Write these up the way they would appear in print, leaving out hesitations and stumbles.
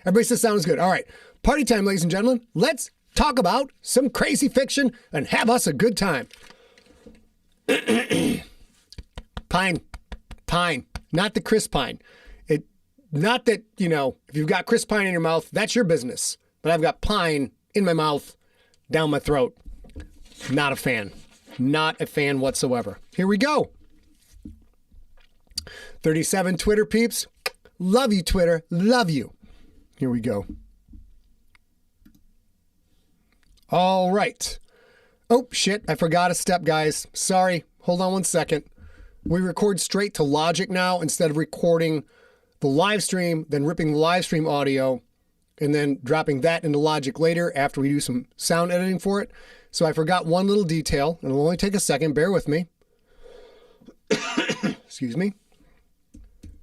Everybody says sounds good. All right. Party time, ladies and gentlemen. Let's talk about some crazy fiction and have us a good time. Pine. Not the Chris Pine. Not that, if you've got Chris Pine in your mouth, that's your business. But I've got pine in my mouth, down my throat. Not a fan. Not a fan whatsoever. Here we go. 37 Twitter peeps. Love you, Twitter. Love you. Here we go. All right. Oh, shit. I forgot a step, guys. Sorry. Hold on one second. We record straight to Logic now instead of recording the live stream, then ripping the live stream audio, and then dropping that into Logic later after we do some sound editing for it. So I forgot one little detail, and it'll only take a second. Bear with me. Excuse me.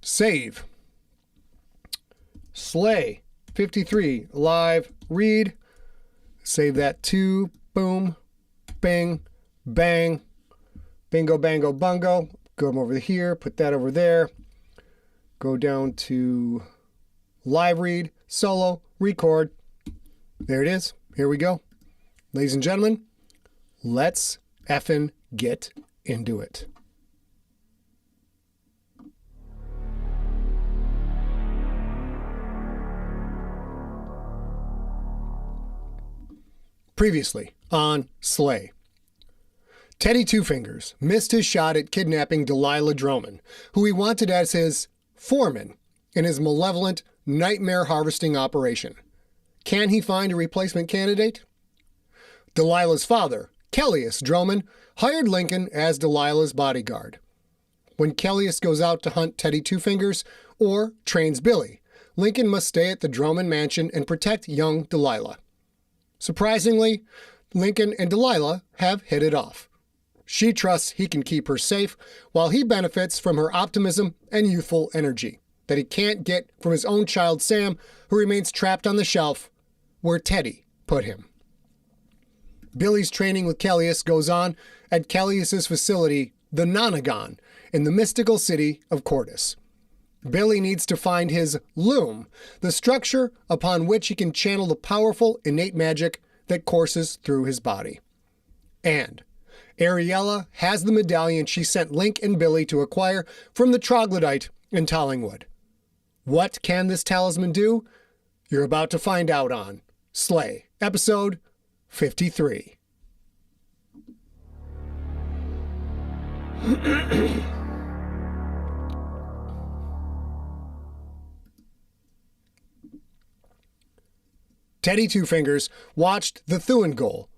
Save. Slay. 53. Live. Read. Save that too. Boom. Bing. Bang. Bingo, bango, bungo. Go over here. Put that over there. Go down to live read, solo, record. There it is. Here we go. Ladies and gentlemen, let's effing get into it. Previously on Slay. Teddy Two Fingers missed his shot at kidnapping Delilah Droman, who he wanted as his foreman in his malevolent nightmare harvesting operation. Can he find a replacement candidate? Delilah's father, Kellius Droman, hired Lincoln as Delilah's bodyguard. When Kellius goes out to hunt Teddy Two Fingers or trains Billy, Lincoln must stay at the Droman Mansion and protect young Delilah. Surprisingly, Lincoln and Delilah have hit it off. She trusts he can keep her safe, while he benefits from her optimism and youthful energy that he can't get from his own child Sam, who remains trapped on the shelf where Teddy put him. Billy's training with Kellius goes on at Kellius's facility, the Nonagon, in the mystical city of Cordis. Billy needs to find his loom, the structure upon which he can channel the powerful innate magic that courses through his body. And Ariella has the medallion she sent Link and Billy to acquire from the troglodyte in Tollingwood. What can this talisman do? You're about to find out on Slay, episode 53. Teddy Two Fingers watched the Thuangol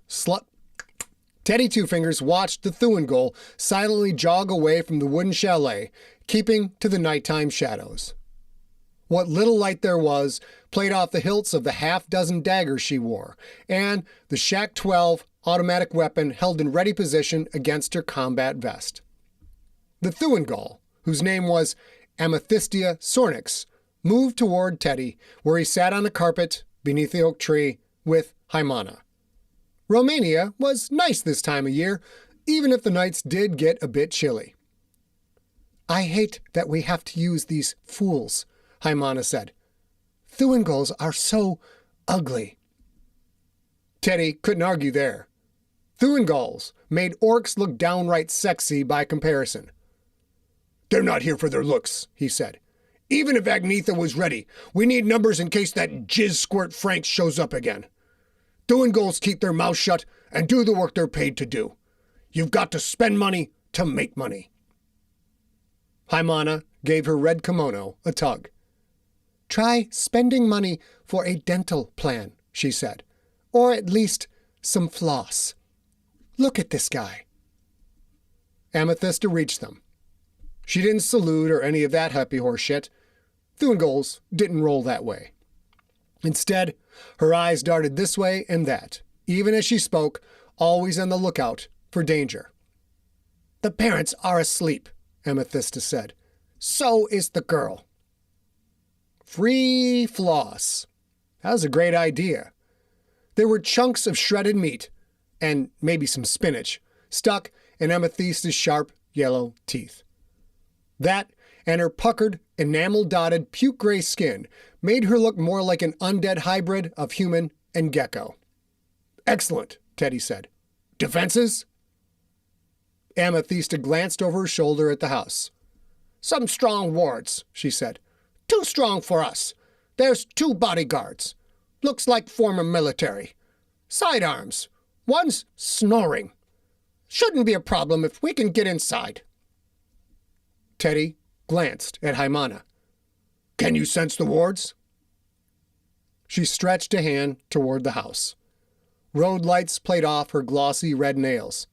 silently jog away from the wooden chalet, keeping to the nighttime shadows. What little light there was played off the hilts of the half-dozen daggers she wore, and the Shack 12 automatic weapon held in ready position against her combat vest. The Thuangol, whose name was Amethystia Sornix, moved toward Teddy, where he sat on a carpet beneath the oak tree with Haimana. Romania was nice this time of year, even if the nights did get a bit chilly. I hate that we have to use these fools, Haimana said. Thuangols are so ugly. Teddy couldn't argue there. Thuangols made orcs look downright sexy by comparison. They're not here for their looks, he said. Even if Agnetha was ready, we need numbers in case that jizz squirt Frank shows up again. Thuangols keep their mouths shut and do the work they're paid to do. You've got to spend money to make money. Haimana gave her red kimono a tug. Try spending money for a dental plan, she said, or at least some floss. Look at this guy. Amethysta reached them. She didn't salute or any of that happy horse shit. Thuangols didn't roll that way. Instead, her eyes darted this way and that, even as she spoke, always on the lookout for danger. The parents are asleep, Amethysta said. So is the girl. Free floss. That was a great idea. There were chunks of shredded meat, and maybe some spinach, stuck in Amethysta's sharp yellow teeth. That and her puckered, enamel-dotted, puke-gray skin made her look more like an undead hybrid of human and gecko. "Excellent," Teddy said. "Defenses?" Amethysta glanced over her shoulder at the house. "Some strong wards," she said. "Too strong for us. There's 2 bodyguards. Looks like former military. Sidearms. One's snoring. Shouldn't be a problem if we can get inside." Teddy glanced at Haimana. "Can you sense the wards?" She stretched a hand toward the house. Road lights played off her glossy red nails.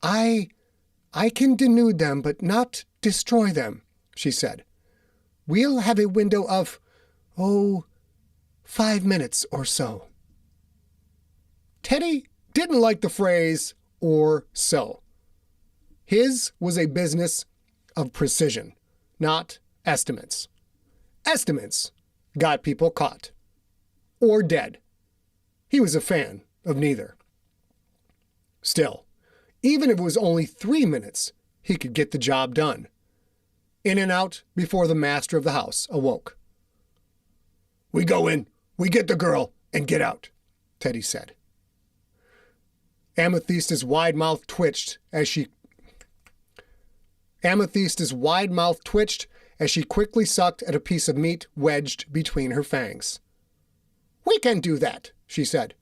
I can denude them, but not destroy them," she said. "We'll have a window of, 5 minutes or so." Teddy didn't like the phrase, "or so." His was a business of precision, not estimates. Estimates got people caught. Or dead. He was a fan of neither. Still, even if it was only 3 minutes, he could get the job done. In and out before the master of the house awoke. "We go in, we get the girl, and get out," Teddy said. Amethysta's wide mouth twitched as she quickly sucked at a piece of meat wedged between her fangs. "We can do that," she said.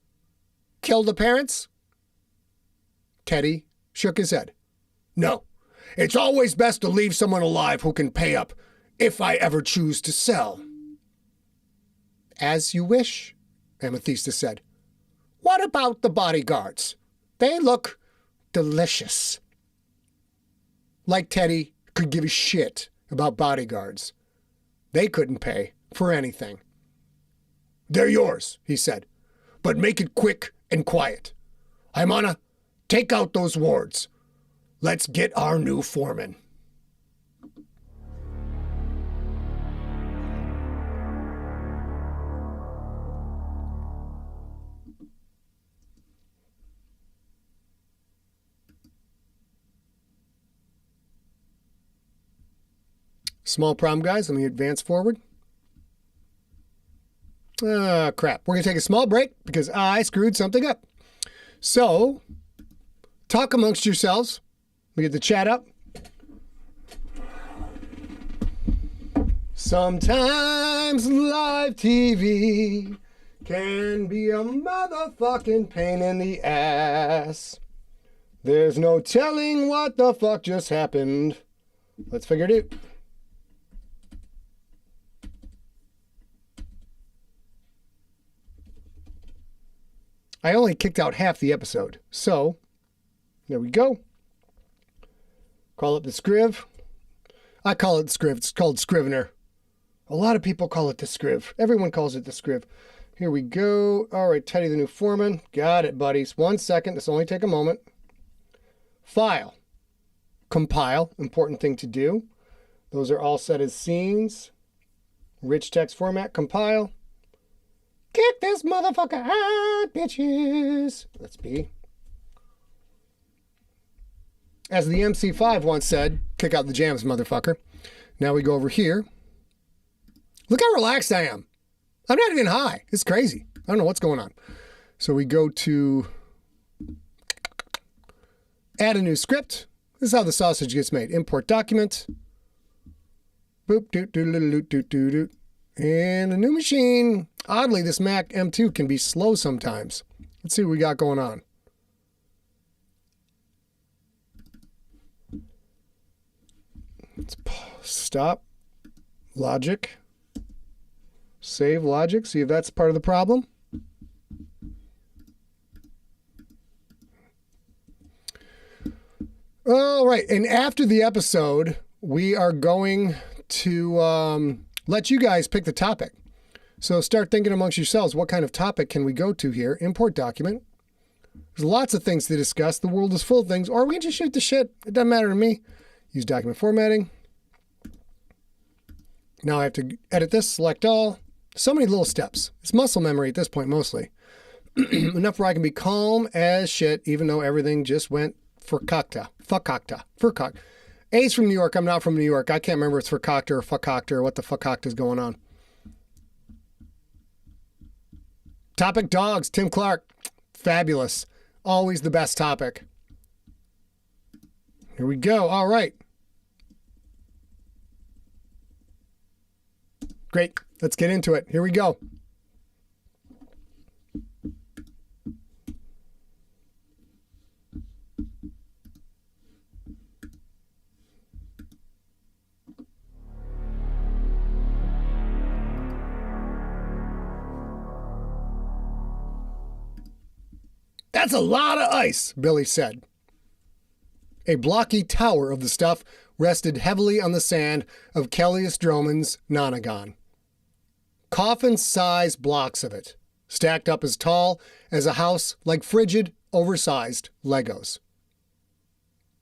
"Kill the parents?" Teddy shook his head. "No, it's always best to leave someone alive who can pay up, if I ever choose to sell." "As you wish," Amethysta said. "What about the bodyguards? They look delicious." Like Teddy could give a shit about bodyguards. They couldn't pay for anything. "They're yours," he said, "but make it quick and quiet. Haimana, take out those wards. Let's get our new foreman." Small problem, guys. Let me advance forward. Crap. We're going to take a small break because I screwed something up. So, talk amongst yourselves. We get the chat up. Sometimes live TV can be a motherfucking pain in the ass. There's no telling what the fuck just happened. Let's figure it out. I only kicked out half the episode. So, there we go. Call it the Scriv. I call it the Scriv. It's called Scrivener. A lot of people call it the Scriv. Everyone calls it the Scriv. Here we go. All right, Teddy, the new foreman. Got it, buddies. 1 second. This will only take a moment. File. Compile. Important thing to do. Those are all set as scenes. Rich text format. Compile. Kick this motherfucker out, bitches. Let's be. As the MC5 once said, kick out the jams, motherfucker. Now we go over here. Look how relaxed I am. I'm not even high. It's crazy. I don't know what's going on. So we go to add a new script. This is how the sausage gets made. Import document. Boop, doot, doot, doot, doot, doot, doot. And a new machine. Oddly, this Mac M2 can be slow sometimes. Let's see what we got going on. Let's stop. Logic. Save logic. See if that's part of the problem. All right. And after the episode, we are going to let you guys pick the topic. So start thinking amongst yourselves, what kind of topic can we go to here? Import document. There's lots of things to discuss. The world is full of things. Or we can just shoot the shit. It doesn't matter to me. Use document formatting. Now I have to edit this, select all. So many little steps. It's muscle memory at this point, mostly. Enough where I can be calm as shit, even though everything just went for cockta. A's from New York. I'm not from New York. I can't remember if it's fakakta or fuckocta or what the fuckocta is going on. Topic dogs. Tim Clark. Fabulous. Always the best topic. Here we go. All right. Great. Let's get into it. Here we go. That's a lot of ice, Billy said. A blocky tower of the stuff rested heavily on the sand of Kellius Droman's Nonagon. Coffin-sized blocks of it, stacked up as tall as a house like frigid, oversized Legos.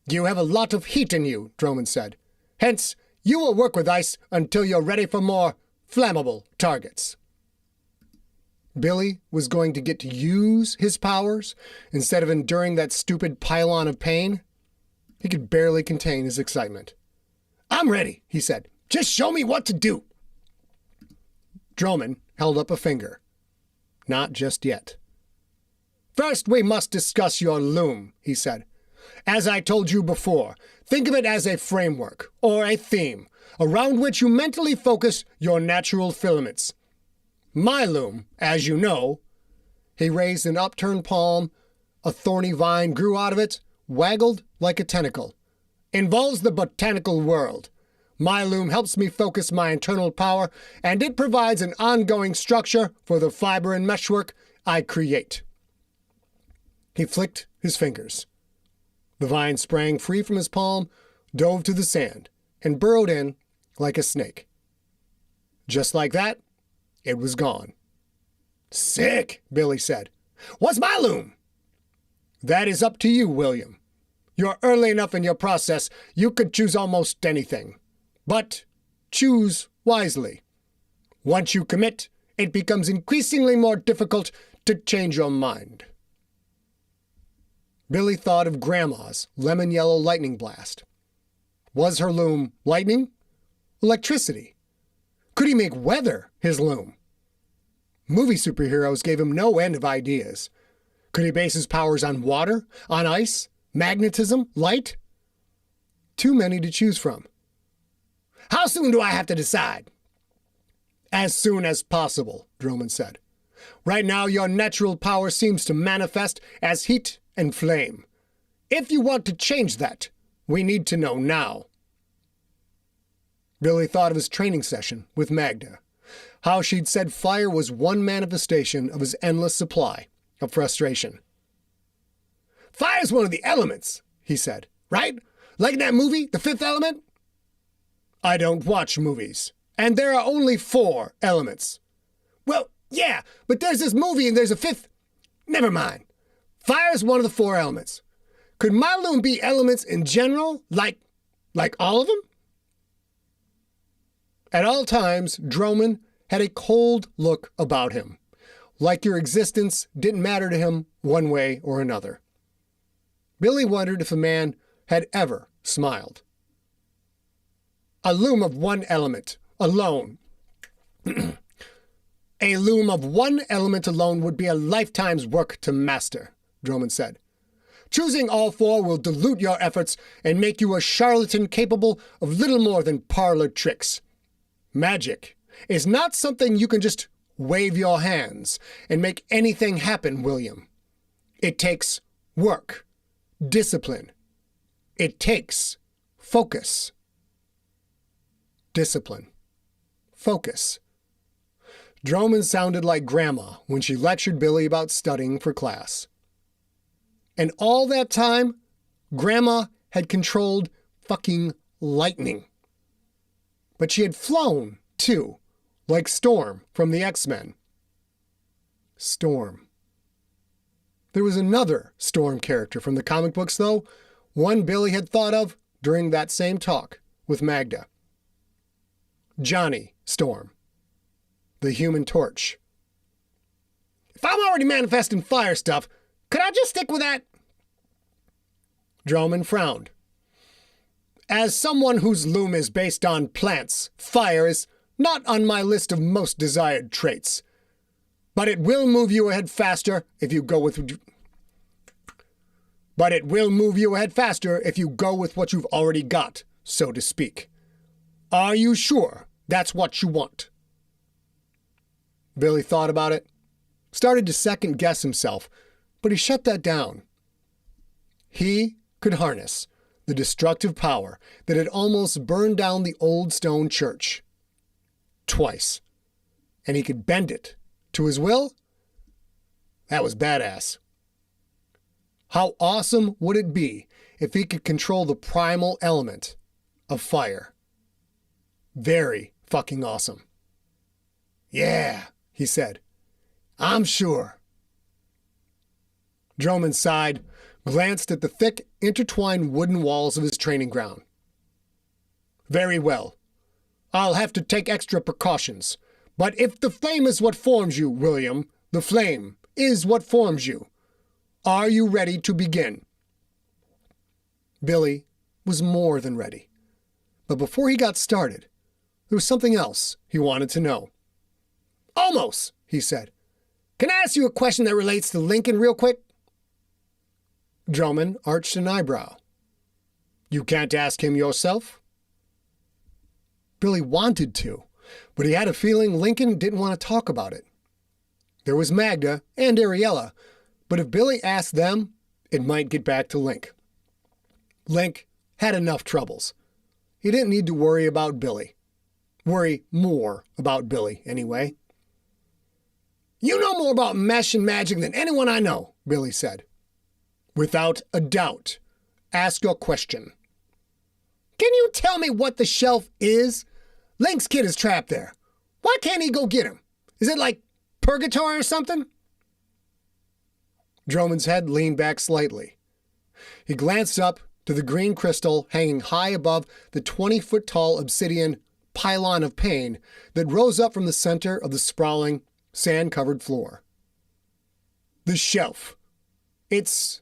You have a lot of heat in you, Droman said. Hence, you will work with ice until you're ready for more flammable targets. Billy was going to get to use his powers instead of enduring that stupid pylon of pain. He could barely contain his excitement. I'm ready, he said. Just show me what to do. Droman held up a finger. Not just yet. First, we must discuss your loom, he said. As I told you before, think of it as a framework, or a theme, around which you mentally focus your natural filaments. My loom, as you know, he raised an upturned palm, a thorny vine grew out of it, waggled like a tentacle, involves the botanical world. My loom helps me focus my internal power, and it provides an ongoing structure for the fiber and meshwork I create. He flicked his fingers. The vine sprang free from his palm, dove to the sand, and burrowed in like a snake. Just like that, it was gone. Sick, Billy said. What's my loom? That is up to you, William. You're early enough in your process, you could choose almost anything. But choose wisely. Once you commit, it becomes increasingly more difficult to change your mind. Billy thought of Grandma's lemon-yellow lightning blast. Was her loom lightning? Electricity? Could he make weather his loom? Movie superheroes gave him no end of ideas. Could he base his powers on water, on ice, magnetism, light? Too many to choose from. How soon do I have to decide? As soon as possible, Droman said. Right now, your natural power seems to manifest as heat and flame. If you want to change that, we need to know now. Billy thought of his training session with Magda, how she'd said fire was one manifestation of his endless supply of frustration. Fire's one of the elements, he said, right? Like in that movie, The Fifth Element? I don't watch movies, and there are only 4 elements. Well, yeah, but there's this movie and there's a 5th. Never mind. Fire's one of the 4 elements. Could my loom be elements in general, like all of them? At all times, Droman had a cold look about him, like your existence didn't matter to him one way or another. Billy wondered if a man had ever smiled. A loom of one element alone. A loom of one element alone would be a lifetime's work to master, Droman said. Choosing all 4 will dilute your efforts and make you a charlatan capable of little more than parlor tricks. Magic is not something you can just wave your hands and make anything happen, William. It takes work, discipline. It takes focus. Discipline. Focus. Droman sounded like Grandma when she lectured Billy about studying for class. And all that time, Grandma had controlled fucking lightning. But she had flown, too, like Storm from the X-Men. Storm. There was another Storm character from the comic books, though, one Billy had thought of during that same talk with Magda. Johnny Storm. The Human Torch. If I'm already manifesting fire stuff, could I just stick with that? Droman frowned. As someone whose loom is based on plants, fire is not on my list of most desired traits. But it will move you ahead faster if you go with what you've already got, so to speak. Are you sure that's what you want? Billy thought about it, started to second-guess himself, but he shut that down. He could harness the destructive power that had almost burned down the old stone church. Twice. And he could bend it to his will? That was badass. How awesome would it be if he could control the primal element of fire? Very fucking awesome. Yeah, he said. I'm sure. Droman sighed, glanced at the thick, intertwined wooden walls of his training ground. Very well. I'll have to take extra precautions. But if the flame is what forms you, William, the flame is what forms you. Are you ready to begin? Billy was more than ready. But before he got started, there was something else he wanted to know. Almost, he said. Can I ask you a question that relates to Lincoln real quick? Droman arched an eyebrow. You can't ask him yourself? Billy wanted to, but he had a feeling Lincoln didn't want to talk about it. There was Magda and Ariella, but if Billy asked them, it might get back to Link. Link had enough troubles. He didn't need to worry about Billy. Worry more about Billy, anyway. You know more about mesh and magic than anyone I know, Billy said. Without a doubt. Ask your question. Can you tell me what the shelf is? Link's kid is trapped there. Why can't he go get him? Is it like purgatory or something? Droman's head leaned back slightly. He glanced up to the green crystal hanging high above the 20-foot-tall obsidian pylon of pain that rose up from the center of the sprawling, sand-covered floor. The shelf. It's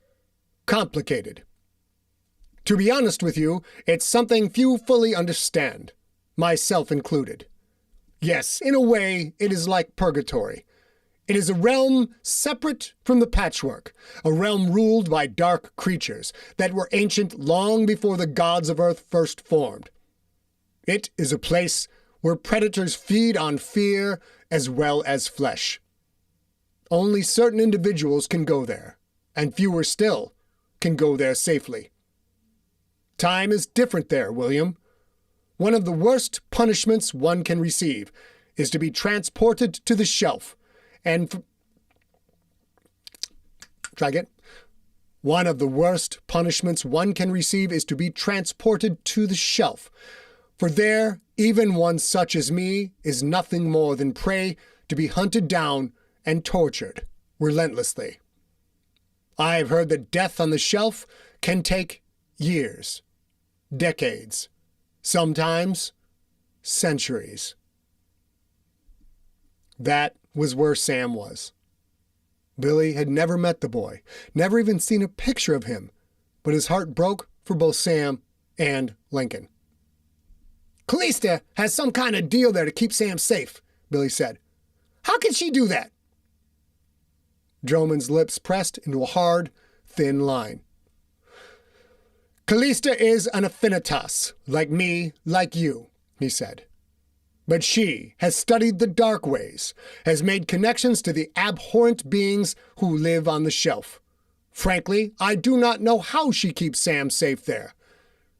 complicated. To be honest with you, it's something few fully understand, myself included. Yes, in a way, it is like purgatory. It is a realm separate from the patchwork, a realm ruled by dark creatures that were ancient long before the gods of Earth first formed. It is a place where predators feed on fear as well as flesh. Only certain individuals can go there, and fewer still can go there safely. Time is different there, William. One of the worst punishments one can receive is to be transported to the shelf, and One of the worst punishments one can receive is to be transported to the shelf, for there, even one such as me is nothing more than prey to be hunted down and tortured relentlessly. I have heard that death on the shelf can take years, decades, sometimes centuries. That was where Sam was. Billy had never met the boy, never even seen a picture of him, but his heart broke for both Sam and Lincoln. Callista has some kind of deal there to keep Sam safe, Billy said. How can she do that? Droman's lips pressed into a hard, thin line. Callista is an affinitas, like me, like you, he said. But she has studied the dark ways, has made connections to the abhorrent beings who live on the shelf. Frankly, I do not know how she keeps Sam safe there.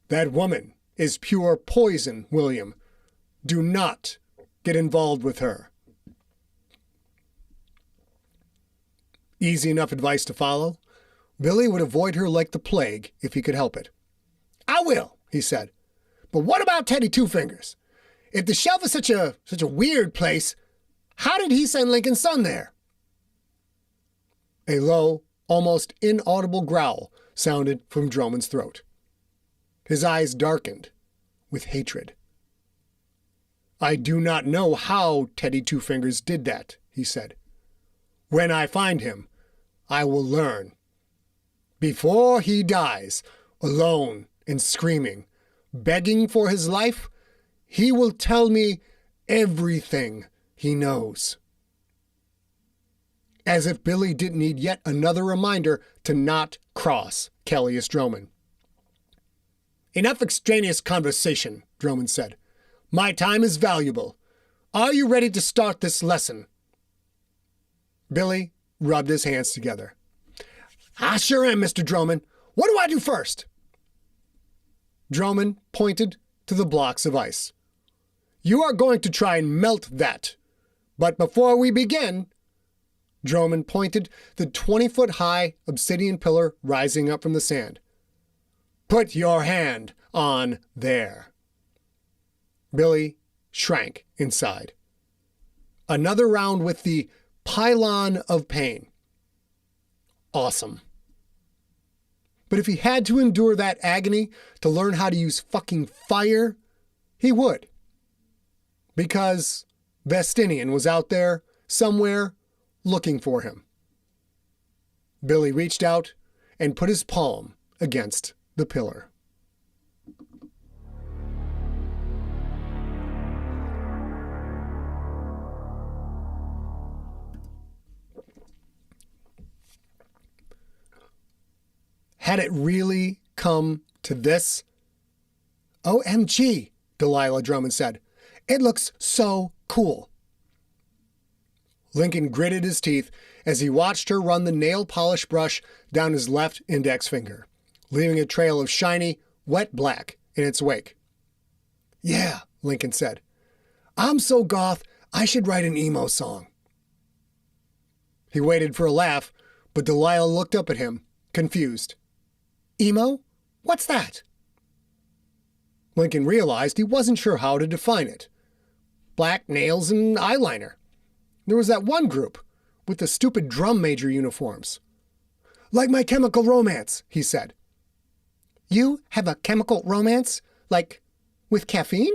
That woman is pure poison, William. Do not get involved with her. Easy enough advice to follow. Billy would avoid her like the plague if he could help it. I will, he said. But what about Teddy Two Fingers? If the shelf is such a weird place, how did he send Lincoln's son there? A low, almost inaudible growl sounded from Droman's throat. His eyes darkened with hatred. I do not know how Teddy Two Fingers did that, he said. When I find him, I will learn. Before he dies, alone and screaming, begging for his life, he will tell me everything he knows. As if Billy didn't need yet another reminder to not cross Kellius Droman. Enough extraneous conversation, Droman said. My time is valuable. Are you ready to start this lesson? Billy rubbed his hands together. I sure am, Mr. Droman. What do I do first? Droman pointed to the blocks of ice. You are going to try and melt that. But before we begin, Droman pointed the 20-foot-high obsidian pillar rising up from the sand. Put your hand on there. Billy shrank inside. Another round with the pylon of pain. Awesome. But if he had to endure that agony to learn how to use fucking fire, he would. Because Vestinian was out there, somewhere, looking for him. Billy reached out and put his palm against the pillar. Had it really come to this? OMG, Delilah Droman said. It looks so cool. Lincoln gritted his teeth as he watched her run the nail polish brush down his left index finger, leaving a trail of shiny, wet black in its wake. Yeah, Lincoln said. I'm so goth, I should write an emo song. He waited for a laugh, but Delilah looked up at him, confused. Emo? What's that? Lincoln realized he wasn't sure how to define it. Black nails and eyeliner. There was that one group with the stupid drum major uniforms. Like My Chemical Romance, he said. You have a chemical romance? Like with caffeine?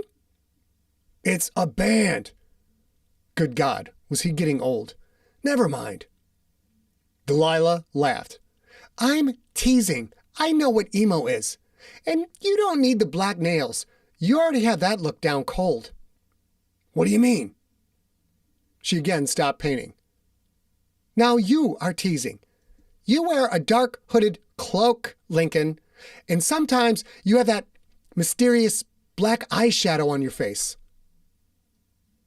It's a band. Good God, was he getting old? Never mind. Delilah laughed. I'm teasing. I know what emo is. And you don't need the black nails. You already have that look down cold. What do you mean? She again stopped painting. Now you are teasing. You wear a dark hooded cloak, Lincoln, and sometimes you have that mysterious black eyeshadow on your face.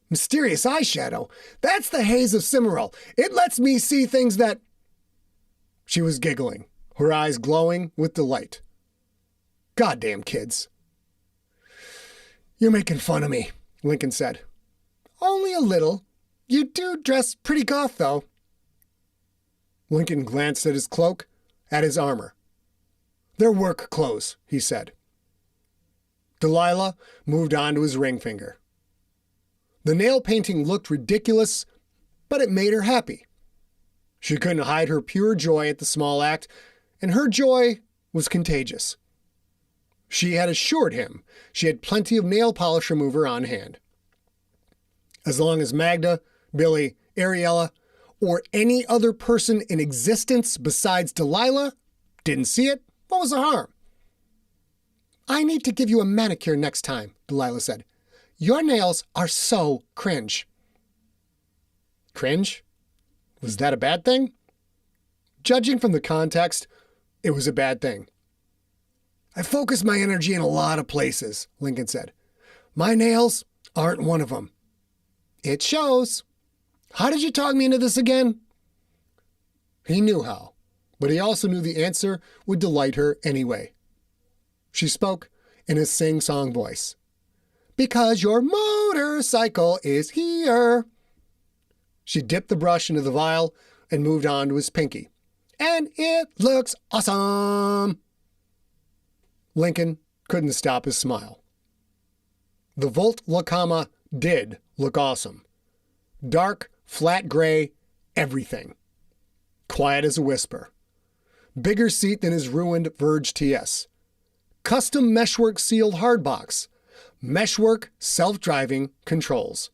Mysterious eyeshadow? That's the haze of Cimarron. It lets me see things that... She was giggling, her eyes glowing with delight. Goddamn kids. You're making fun of me, Lincoln said. Only a little. You do dress pretty goth, though. Lincoln glanced at his cloak, at his armor. They're work clothes, he said. Delilah moved on to his ring finger. The nail painting looked ridiculous, but it made her happy. She couldn't hide her pure joy at the small act, and her joy was contagious. She had assured him she had plenty of nail polish remover on hand. As long as Magda, Billy, Ariella, or any other person in existence besides Delilah didn't see it, what was the harm? I need to give you a manicure next time, Delilah said. Your nails are so cringe. Cringe? Was that a bad thing? Judging from the context, it was a bad thing. I focus my energy in a lot of places, Lincoln said. My nails aren't one of them. It shows. How did you talk me into this again? He knew how, but he also knew the answer would delight her anyway. She spoke in a sing-song voice. Because your motorcycle is here. She dipped the brush into the vial and moved on to his pinky. And it looks awesome. Lincoln couldn't stop his smile. The Volt Lacama did look awesome. Dark, flat gray, everything. Quiet as a whisper. Bigger seat than his ruined Verge TS. Custom meshwork sealed hardbox. Meshwork self-driving controls.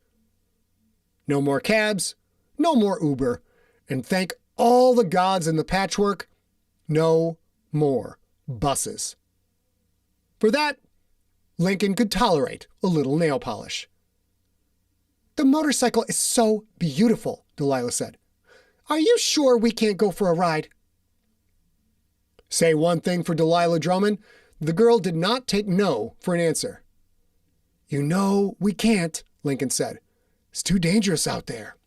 No more cabs, no more Uber, and thank all the gods in the patchwork, no more buses. For that, Lincoln could tolerate a little nail polish. "The motorcycle is so beautiful," Delilah said. "Are you sure we can't go for a ride?" Say one thing for Delilah Droman, the girl did not take no for an answer. "You know we can't," Lincoln said. "It's too dangerous out there."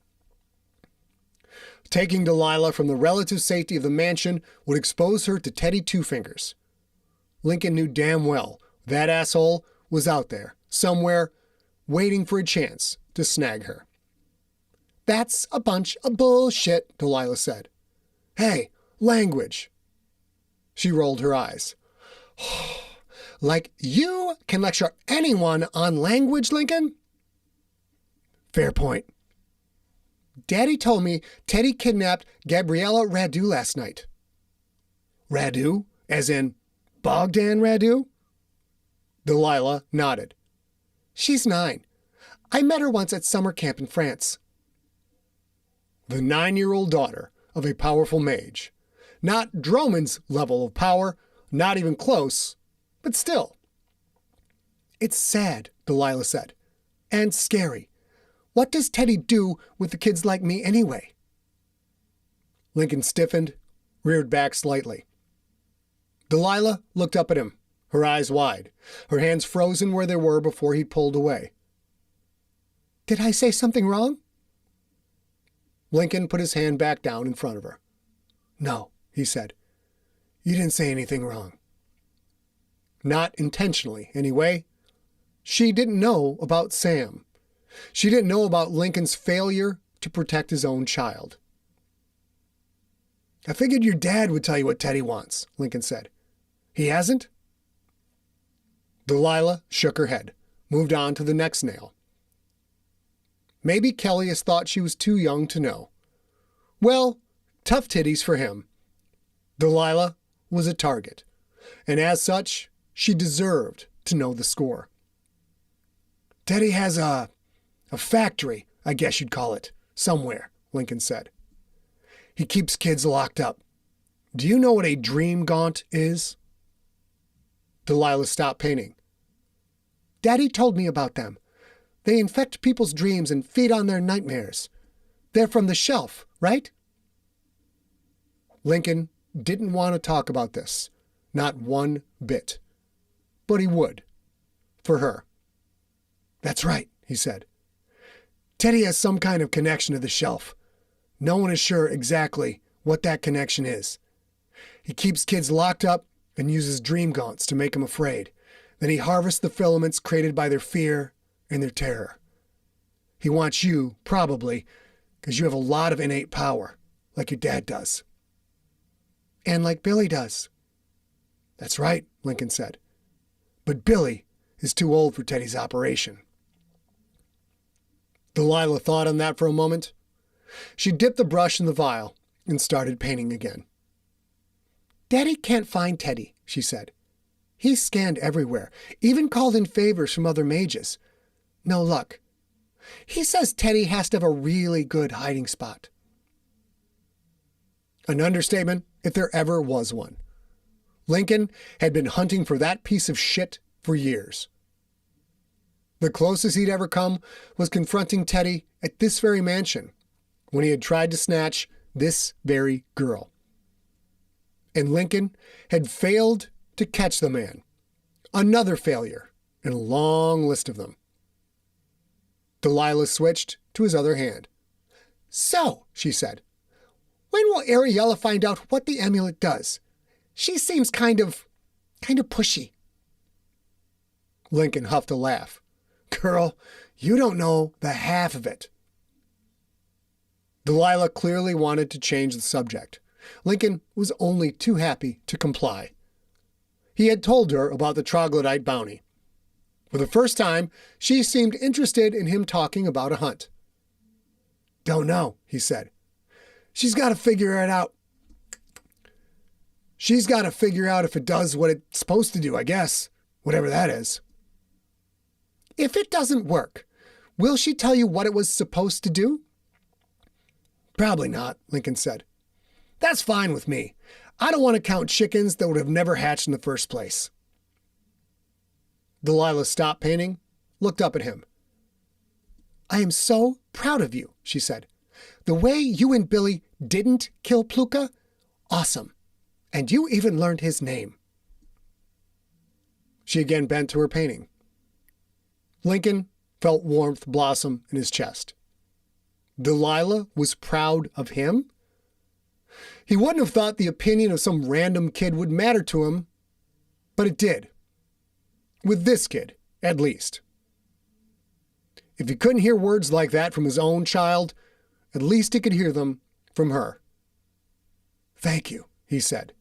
Taking Delilah from the relative safety of the mansion would expose her to Teddy Two Fingers. Lincoln knew damn well that asshole was out there, somewhere, waiting for a chance to snag her. "That's a bunch of bullshit," Delilah said. "Hey, language." She rolled her eyes. "Like you can lecture anyone on language, Lincoln?" "Fair point." "Daddy told me Teddy kidnapped Gabriella Radu last night." "Radu? As in Bogdan Radu?" Delilah nodded. "She's 9. I met her once at summer camp in France." The 9-year-old daughter of a powerful mage. Not Droman's level of power, not even close, but still. "It's sad," Delilah said, "and scary. What does Teddy do with the kids like me anyway?" Lincoln stiffened, reared back slightly. Delilah looked up at him, her eyes wide, her hands frozen where they were before he pulled away. "Did I say something wrong?" Lincoln put his hand back down in front of her. "No," he said. "You didn't say anything wrong." Not intentionally, anyway. She didn't know about Sam. She didn't know about Lincoln's failure to protect his own child. "I figured your dad would tell you what Teddy wants," Lincoln said. "He hasn't?" Delilah shook her head, moved on to the next nail. Maybe Kellius thought she was too young to know. Well, tough titties for him. Delilah was a target, and as such, she deserved to know the score. "Teddy has a factory, I guess you'd call it, somewhere," Lincoln said. "He keeps kids locked up. Do you know what a dream gaunt is?" Delilah stopped painting. "Daddy told me about them. They infect people's dreams and feed on their nightmares. They're from the shelf, right?" Lincoln didn't want to talk about this, not one bit. But he would, for her. "That's right," he said. "Teddy has some kind of connection to the shelf. No one is sure exactly what that connection is. He keeps kids locked up and uses dream gaunts to make them afraid. Then he harvests the filaments created by their fear and their terror. He wants you, probably, because you have a lot of innate power, like your dad does." "And like Billy does." "That's right," Lincoln said. "But Billy is too old for Teddy's operation." Delilah thought on that for a moment. She dipped the brush in the vial and started painting again. "Daddy can't find Teddy," she said. "He's scanned everywhere, even called in favors from other mages. No luck. He says Teddy has to have a really good hiding spot." An understatement, if there ever was one. Lincoln had been hunting for that piece of shit for years. The closest he'd ever come was confronting Teddy at this very mansion when he had tried to snatch this very girl. And Lincoln had failed to catch the man. Another failure in a long list of them. Delilah switched to his other hand. "So," she said, "when will Ariella find out what the amulet does? She seems kind of pushy." Lincoln huffed a laugh. "Girl, you don't know the half of it." Delilah clearly wanted to change the subject. Lincoln was only too happy to comply. He had told her about the troglodyte bounty. For the first time, she seemed interested in him talking about a hunt. "Don't know," he said. She's got to figure it out. She's got to figure out if it does what it's supposed to do, I guess, whatever that is." "If it doesn't work, will she tell you what it was supposed to do?" "Probably not," Lincoln said. "That's fine with me. I don't want to count chickens that would have never hatched in the first place." Delilah stopped painting, looked up at him. "I am so proud of you," she said. "The way you and Billy didn't kill Pluka? Awesome. And you even learned his name." She again bent to her painting. Lincoln felt warmth blossom in his chest. Delilah was proud of him? He wouldn't have thought the opinion of some random kid would matter to him, but it did. With this kid, at least. If he couldn't hear words like that from his own child, at least he could hear them from her. "Thank you," he said.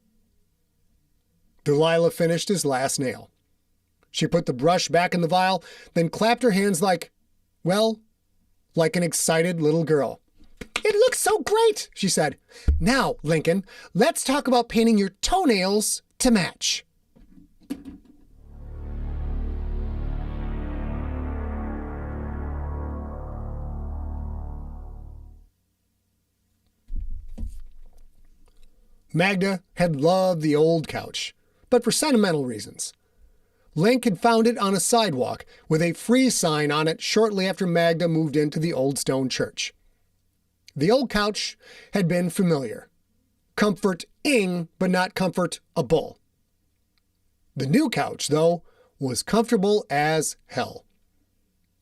Delilah finished his last nail. She put the brush back in the vial, then clapped her hands like an excited little girl. "It looks so great," she said. "Now, Lincoln, let's talk about painting your toenails to match." Magda had loved the old couch, but for sentimental reasons. Link had found it on a sidewalk with a free sign on it shortly after Magda moved into the old stone church. The old couch had been familiar. Comfort-ing, but not comfort-able. The new couch, though, was comfortable as hell.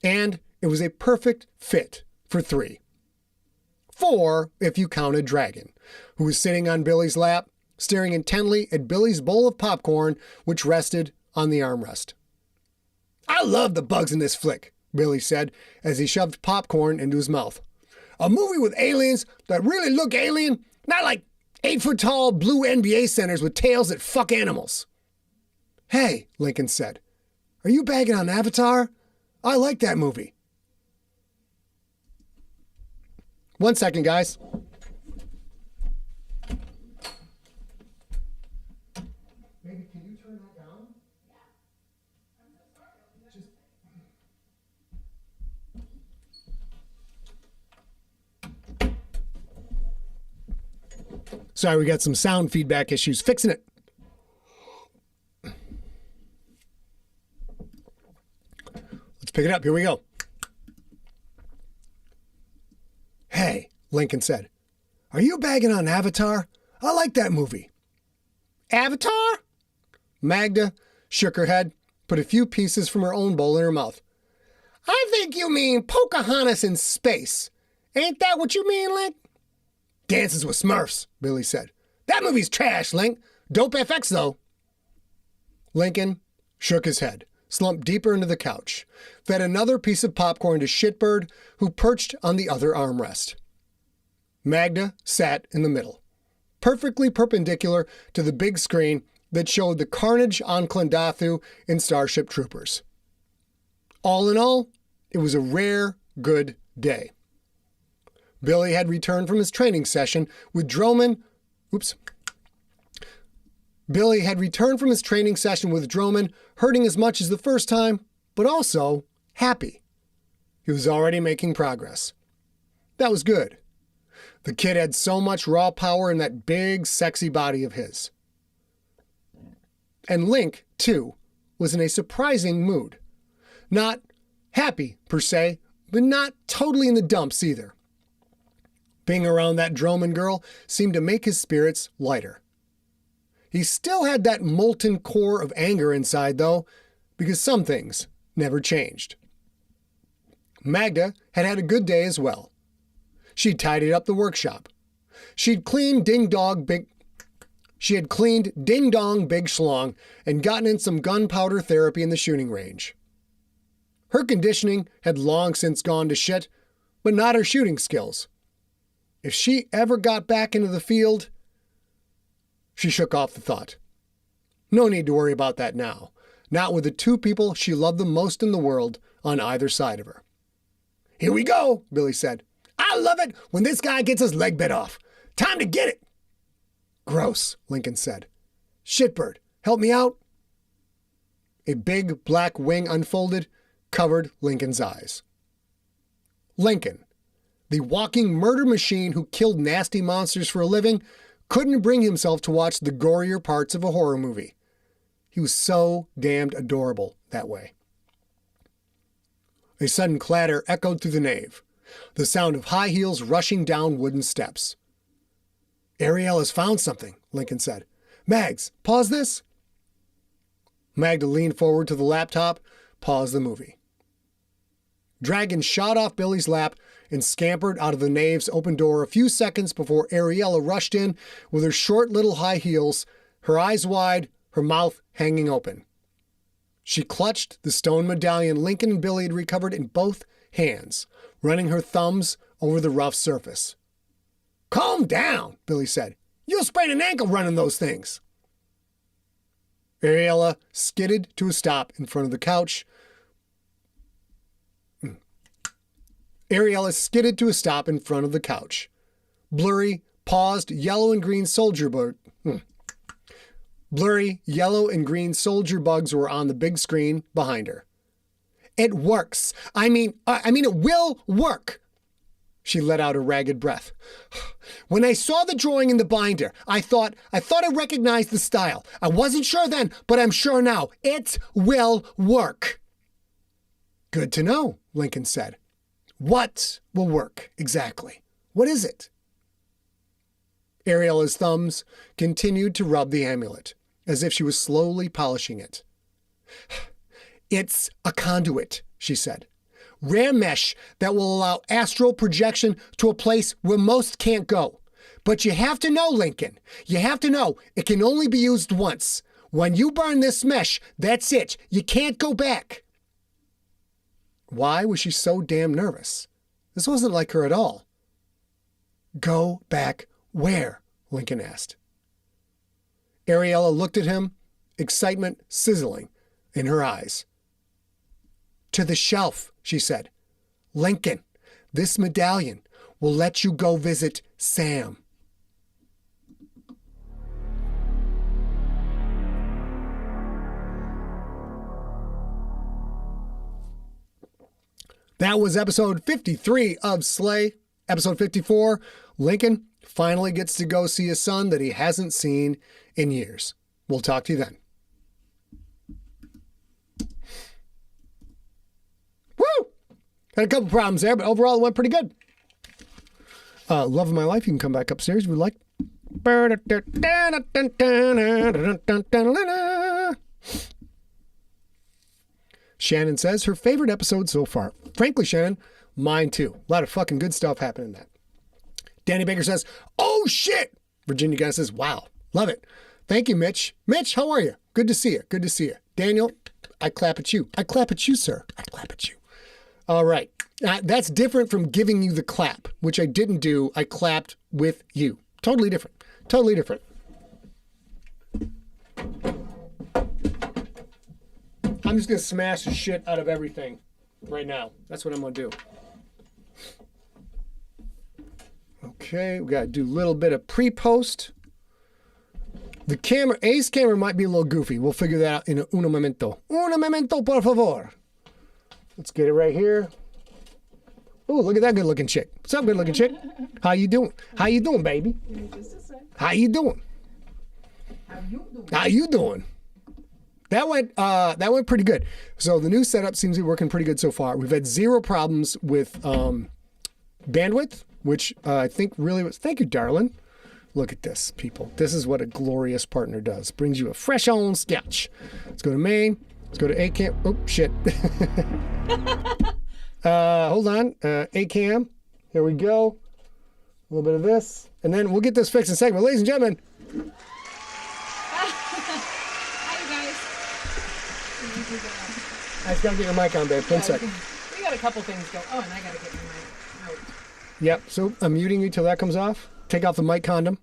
And it was a perfect fit for 3. 4, if you counted Dragon, who was sitting on Billy's lap, staring intently at Billy's bowl of popcorn, which rested on the armrest. "I love the bugs in this flick," Billy said as he shoved popcorn into his mouth. "A movie with aliens that really look alien, not like 8-foot-tall blue NBA centers with tails that fuck animals." "Hey," Lincoln said, "are you bagging on Avatar? I like that movie." One second, guys. Maybe can you turn that down? Sorry, we got some sound feedback issues. Fixing it. Let's pick it up. Here we go. "Hey," Lincoln said, "are you bagging on Avatar? I like that movie." "Avatar?" Magda shook her head, put a few pieces from her own bowl in her mouth. "I think you mean Pocahontas in space. Ain't that what you mean, Link?" "Dances with Smurfs," Billy said. "That movie's trash, Link. Dope FX, though." Lincoln shook his head, slumped deeper into the couch, fed another piece of popcorn to Shitbird, who perched on the other armrest. Magda sat in the middle, perfectly perpendicular to the big screen that showed the carnage on Klendathu in Starship Troopers. All in all, it was a rare, good day. Billy had returned from his training session with Droman. Billy had returned from his training session with Droman, hurting as much as the first time, but also happy. He was already making progress. That was good. The kid had so much raw power in that big, sexy body of his. And Link, too, was in a surprising mood. Not happy, per se, but not totally in the dumps either. Being around that Droman girl seemed to make his spirits lighter. He still had that molten core of anger inside, though, because some things never changed. Magda had had a good day as well. She'd tidied up the workshop. She had cleaned Ding Dong Big Schlong and gotten in some gunpowder therapy in the shooting range. Her conditioning had long since gone to shit, but not her shooting skills. If she ever got back into the field, she shook off the thought. No need to worry about that now, not with the 2 people she loved the most in the world on either side of her. "Here we go," Billy said. "I love it when this guy gets his leg bit off. Time to get it." "Gross," Lincoln said. "Shitbird, help me out." A big black wing unfolded, covered Lincoln's eyes. Lincoln, the walking murder machine who killed nasty monsters for a living, couldn't bring himself to watch the gorier parts of a horror movie. He was so damned adorable that way. A sudden clatter echoed through the nave, the sound of high heels rushing down wooden steps. Ariel has found something, Lincoln said. Mags, pause this. Magda leaned forward to the laptop, paused the movie. Dragon shot off Billy's lap and scampered out of the nave's open door a few seconds before Ariella rushed in with her short little high heels, her eyes wide, her mouth hanging open. She clutched the stone medallion Lincoln and Billy had recovered in both hands, running her thumbs over the rough surface. Calm down, Billy said. You'll sprain an ankle running those things. Ariella skidded to a stop in front of the couch. Ariella skidded to a stop in front of the couch. Blurry, paused yellow and green soldier bugs were on the big screen behind her. It works. I mean, it will work. She let out a ragged breath. When I saw the drawing in the binder, I thought I recognized the style. I wasn't sure then, but I'm sure now. It will work. Good to know, Lincoln said. What will work exactly? What is it? Ariella's thumbs continued to rub the amulet, as if she was slowly polishing it. It's a conduit, she said. Rare mesh that will allow astral projection to a place where most can't go. But you have to know, Lincoln, you have to know it can only be used once. When you burn this mesh, that's it. You can't go back. Why was she so damn nervous? This wasn't like her at all. Go back where? Lincoln asked. Ariella looked at him, excitement sizzling in her eyes. To the shelf, she said. Lincoln, this medallion will let you go visit Sam. That was episode 53 of Slay. Episode 54, Lincoln finally gets to go see his son that he hasn't seen in years. We'll talk to you then. Woo! Had a couple problems there, but overall it went pretty good. Love of my life, you can come back upstairs if you'd like. Shannon says her favorite episode so far. Frankly, Shannon, mine too. A lot of fucking good stuff happening in that. Danny Baker says, oh shit! Virginia Guy says, wow, love it. Thank you, Mitch. Mitch, how are you? Good to see you. Good to see you. Daniel, I clap at you. I clap at you, sir. I clap at you. All right. That's different from giving you the clap, which I didn't do. I clapped with you. Totally different. Totally different. I'm just going to smash the shit out of everything right now. That's what I'm going to do. Okay, we got to do a little bit of pre-post. The camera, Ace camera might be a little goofy. We'll figure that out in un momento. Un momento, por favor. Let's get it right here. Oh, look at that good-looking chick. What's up, good-looking chick? How you doing? How you doing, baby? Just a sec. How you doing? How you doing? How you doing? That went pretty good. So the new setup seems to be working pretty good so far. We've had zero problems with bandwidth, which I think really was. Thank you, darling. Look at this, people. This is what a glorious partner does. Brings you a fresh on sketch. Let's go to main. Let's go to ACAM. Oh, shit. Hold on. ACAM. Here we go. A little bit of this. And then we'll get this fixed in a second. But ladies and gentlemen. Hi, you guys. I just got to get your mic on, babe. One second. We got a couple things going. Oh, and I got to get my mic out. Yep. So I'm muting you till that comes off. Take off the mic condom.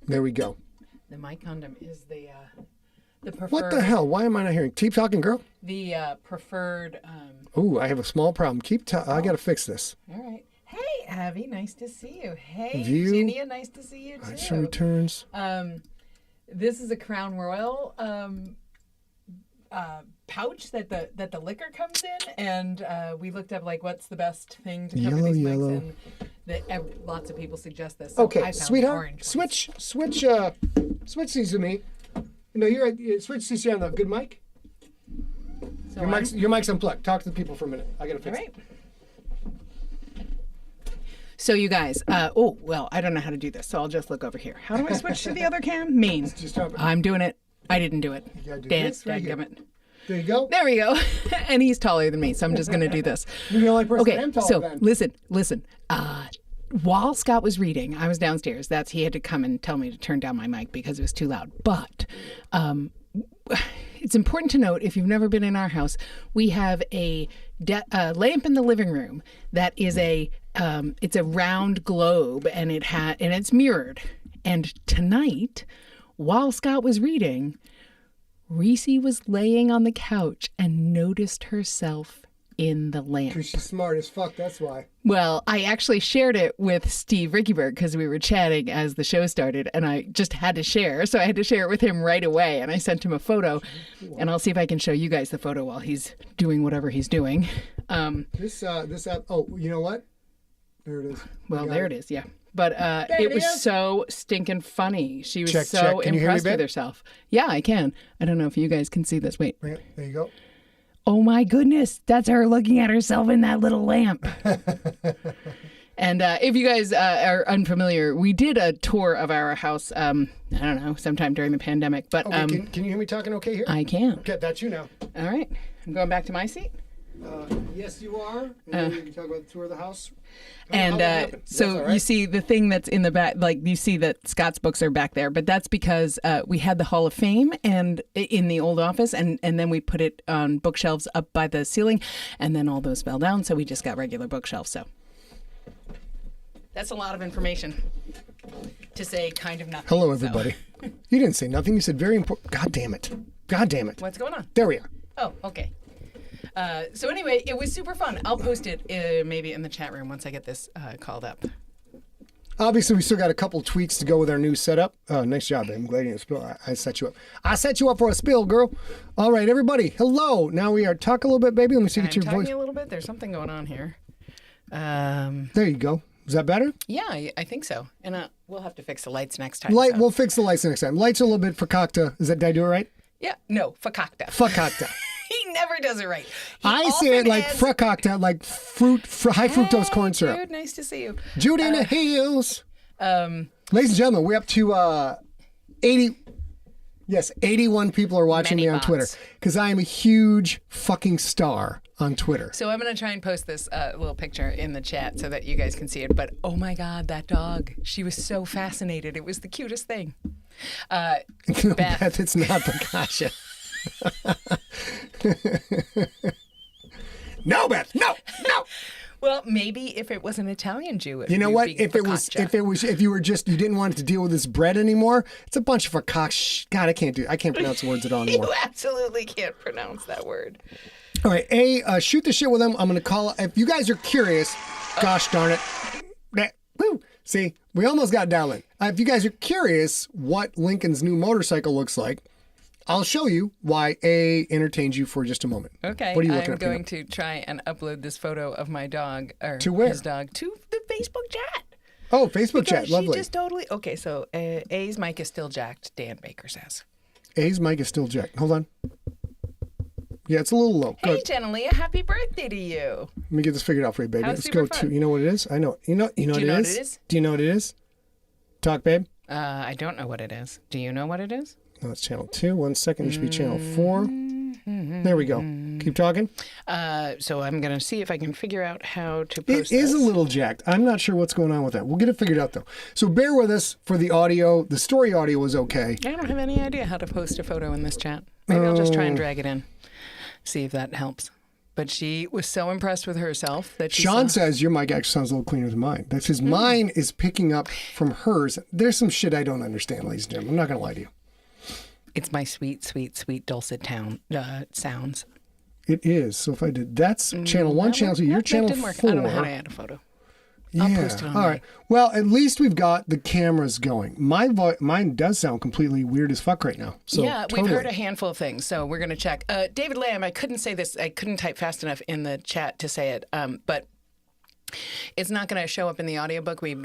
There we go. The mic condom is the preferred. What the hell? Why am I not hearing? Keep talking, girl. The preferred. Ooh, I have a small problem. I got to fix this. All right. Hey, Abby, nice to see you. Hey, View. Ginia, nice to see you too. Action returns. This is a Crown Royal pouch that the liquor comes in, and we looked up like what's the best thing to cover these mics, and lots of people suggest this. So I Okay, found sweetheart, orange switch these to me. No, you're right. Switch CC on the good mic. So Your mic's unplugged. Talk to the people for a minute. I gotta fix it. So you guys, I don't know how to do this, so I'll just look over here. How do I switch to the other cam? Mean. I'm doing it. I didn't do it. You gotta do Dance, this right here. dadgummit. There you go. There we go. And he's taller than me, so I'm just going to do this. You're the only person Okay, I am taller so than. listen. While Scott was reading, I was downstairs. He had to come and tell me to turn down my mic because it was too loud. But it's important to note, if you've never been in our house, we have a lamp in the living room that is it's a round globe, and it's mirrored. And tonight, while Scott was reading, Reese was laying on the couch and noticed herself in the lamp. Because she's smart as fuck, that's why. Well, I actually shared it with Steve Rickyberg because we were chatting as the show started, and I just had to share. So I had to share it with him right away, and I sent him a photo. And I'll see if I can show you guys the photo while he's doing whatever he's doing. This app, oh, you know what? There it is. Well, there it is, yeah. But it was so stinking funny. She was Check. so Can you hear me, impressed with babe? herself. Yeah, I can. I don't know if you guys can see this. Wait. There you go. Oh my goodness, that's her looking at herself in that little lamp. And if you guys are unfamiliar, we did a tour of our house, I don't know, sometime during the pandemic. But Okay, can you hear me talking okay here? I can. Okay, that's you now. All right. I'm going back to my seat. Yes, you are. And then we can talk about the tour of the house. And so you see the thing that's in the back, like you see that Scott's books are back there, but that's because we had the Hall of Fame and in the old office, and then we put it on bookshelves up by the ceiling, and then all those fell down, so we just got regular bookshelves. So that's a lot of information to say kind of nothing. Hello, everybody. You didn't say nothing. You said very important. God damn it. God damn it. What's going on? There we are. Oh, okay. So anyway, it was super fun. I'll post it maybe in the chat room once I get this called up. Obviously, we still got a couple tweaks to go with our new setup. Nice job, babe. I'm glad you didn't spill. I set you up. I set you up for a spill, girl. All right, everybody. Hello. Now we are. Talk a little bit, baby. Let me see what your voice. Talking a little bit. There's something going on here. There you go. Is that better? Yeah, I think so. And we'll have to fix the lights next time. Light. So. We'll fix the lights next time. Lights are a little bit fakakta. Did I do it right? Yeah. No, fakakta. Fakakta. He never does it right. I say it like frakakta, like high fructose corn syrup. Dude, nice to see you. Jude in the hills. Ladies and gentlemen, we're up to 81 people are watching Many me on bots. Twitter because I am a huge fucking star on Twitter. So I'm going to try and post this little picture in the chat so that you guys can see it. But oh my God, that dog. She was so fascinated. It was the cutest thing. No, Beth, it's not Bakasha. No, Beth, no. Well, maybe if it was an Italian Jew, You know what? If you didn't want to deal with this bread anymore, it's a bunch of fakaksh. God, I can't pronounce words at all anymore. You absolutely can't pronounce that word. All right, shoot the shit with them. I'm going to call. If you guys are curious, gosh darn it. Woo. See, we almost got down in. If you guys are curious what Lincoln's new motorcycle looks like, I'll show you why A entertains you for just a moment. Okay, what are you looking I'm at, going to try and upload this photo of my dog, or to where? his dog, to the Facebook chat. Oh, Facebook chat, She lovely. just totally, okay, so A's mic is still jacked, Dan Baker says. A's mic is still jacked. Hold on. Yeah, it's a little low. Hey, Jenna Leah, happy birthday to you. Let me get this figured out for you, baby. How's Let's super go fun? to, you know what it is? I know. You know what Do you it know what is? it is? Do you know what it is? Talk, babe. I don't know what it is. Do you know what it is? No, it's channel 2. 1 second. It should be channel 4. There we go. Keep talking. So I'm going to see if I can figure out how to post It is this. a little jacked. I'm not sure what's going on with that. We'll get it figured out, though. So bear with us for the audio. The story audio was okay. I don't have any idea how to post a photo in this chat. Maybe I'll just try and drag it in. See if that helps. But she was so impressed with herself that she Sean saw... says your mic actually sounds a little cleaner than mine. That's because mine is picking up from hers. There's some shit I don't understand, ladies and gentlemen. I'm not going to lie to you. It's my sweet, sweet, sweet dulcet sounds. It is. So if I did, that's channel 1, channel 2. Your channel 4. I don't know how to add a photo. Yeah. I'll post it on All right. Well, at least we've got the cameras going. Mine does sound completely weird as fuck right now. So yeah, totally. we've heard a handful of things, so we're going to check. David Lamb, I couldn't say this. I couldn't type fast enough in the chat to say it, but It's not going to show up in the audiobook. We're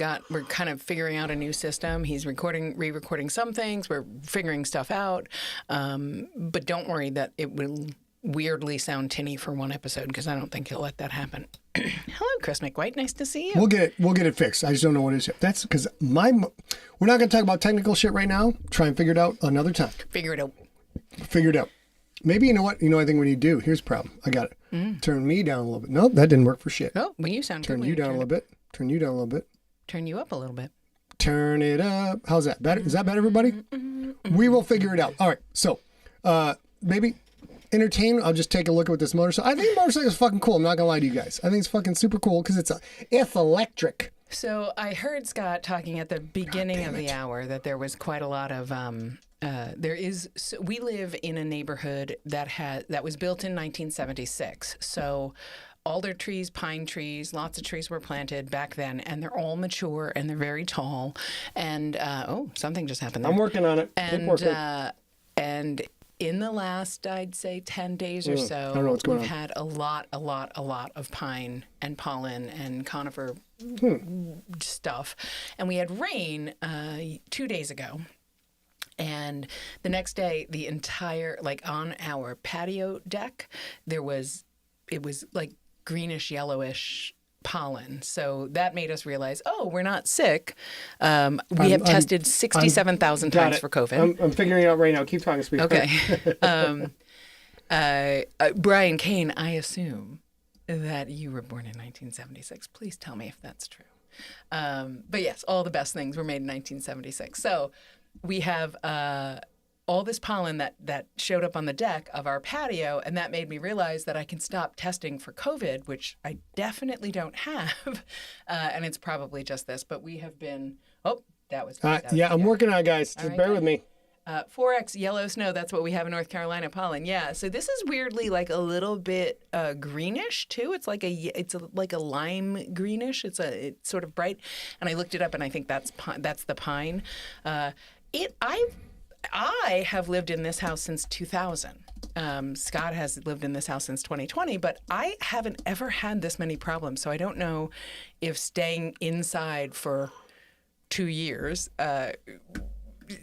kind of figuring out a new system. He's re-recording some things. We're figuring stuff out. But don't worry that it will weirdly sound tinny for one episode, because I don't think he'll let that happen. Hello, Chris McWhite. Nice to see you. We'll get it fixed. I just don't know what it is yet. That's because we're not going to talk about technical shit right now. Try and figure it out another time. Figure it out. Maybe, you know what? I think we need to do. Here's the problem. I got it. Turn me down a little bit. Nope, that didn't work for shit. Oh, well, you sound good. Turn you down a little bit. Turn you down a little bit. Turn you up a little bit. Turn it up. How's that? Better? Is that better, everybody? We will figure it out. All right. So, maybe entertain. I'll just take a look at this motorcycle. I think the motorcycle is fucking cool. I'm not going to lie to you guys. I think it's fucking super cool because it's electric. So I heard Scott talking at the beginning of the hour that there was quite a lot of... we live in a neighborhood that was built in 1976. So alder trees, pine trees, lots of trees were planted back then, and they're all mature and they're very tall. And something just happened there. I'm working on it. And in the last, I'd say, 10 days or so, I don't know what's going on. We've had a lot of pine and pollen and conifer stuff. And we had rain 2 days ago. And the next day, the entire, on our patio deck, it was like greenish, yellowish pollen. So that made us realize, we're not sick. We have tested 67,000 times for COVID. I'm figuring it out right now. Keep talking, speak. Okay. Brian Kane, I assume that you were born in 1976. Please tell me if that's true. But yes, all the best things were made in 1976. So we have all this pollen that showed up on the deck of our patio, and that made me realize that I can stop testing for COVID, which I definitely don't have, and it's probably just this. But we have been. I'm working on it, guys. Just bear with me. 4X yellow snow. That's what we have in North Carolina. Pollen. Yeah. So this is weirdly like a little bit greenish too. It's like a lime greenish. It's sort of bright. And I looked it up, and I think that's the pine. I have lived in this house since 2000. Scott has lived in this house since 2020, but I haven't ever had this many problems. So I don't know if staying inside for 2 years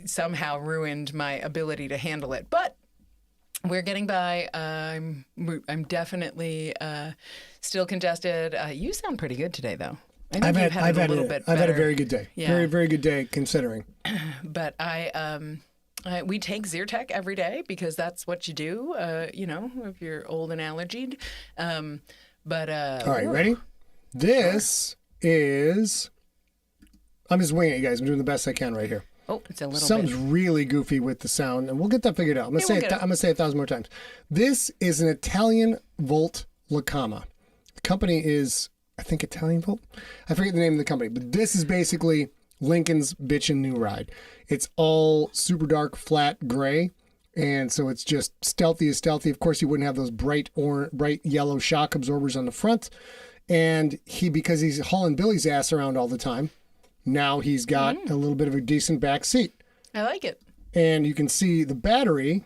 somehow ruined my ability to handle it. But we're getting by. I'm definitely still congested. You sound pretty good today, though. I've had a very good day. Yeah. Very, very good day considering. But we take Zyrtec every day because that's what you do, if you're old and allergied. All right, ready? This is... I'm just winging it, you guys. I'm doing the best I can right here. Oh, it's a little Something's really goofy with the sound, and we'll get that figured out. I'm going to say it 1,000 more times. This is an Italian Volt Lacama. The company is, I think, Italian Volt? I forget the name of the company, but this is basically Lincoln's bitchin' new ride. It's all super dark, flat gray, and so it's just stealthy as stealthy. Of course, you wouldn't have those bright yellow shock absorbers on the front. And because he's hauling Billy's ass around all the time, now he's got a little bit of a decent back seat. I like it. And you can see the battery.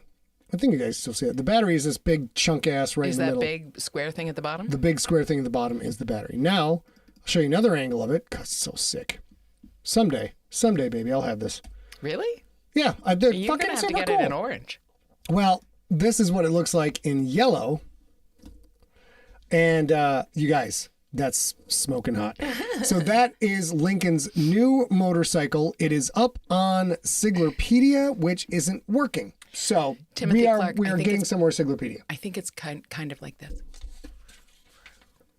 I think you guys still see it. The battery is this big chunk ass right in the middle. Is that big square thing at the bottom? The big square thing at the bottom is the battery. Now, I'll show you another angle of it. God, it's so sick. Someday, baby, I'll have this. Really? Yeah. They're You're fucking going to have super to get cool. it in orange. Well, this is what it looks like in yellow. And you guys... That's smoking hot. So that is Lincoln's new motorcycle. It is up on Siglerpedia, which isn't working. So we are getting some more Siglerpedia. I think it's kind of like this.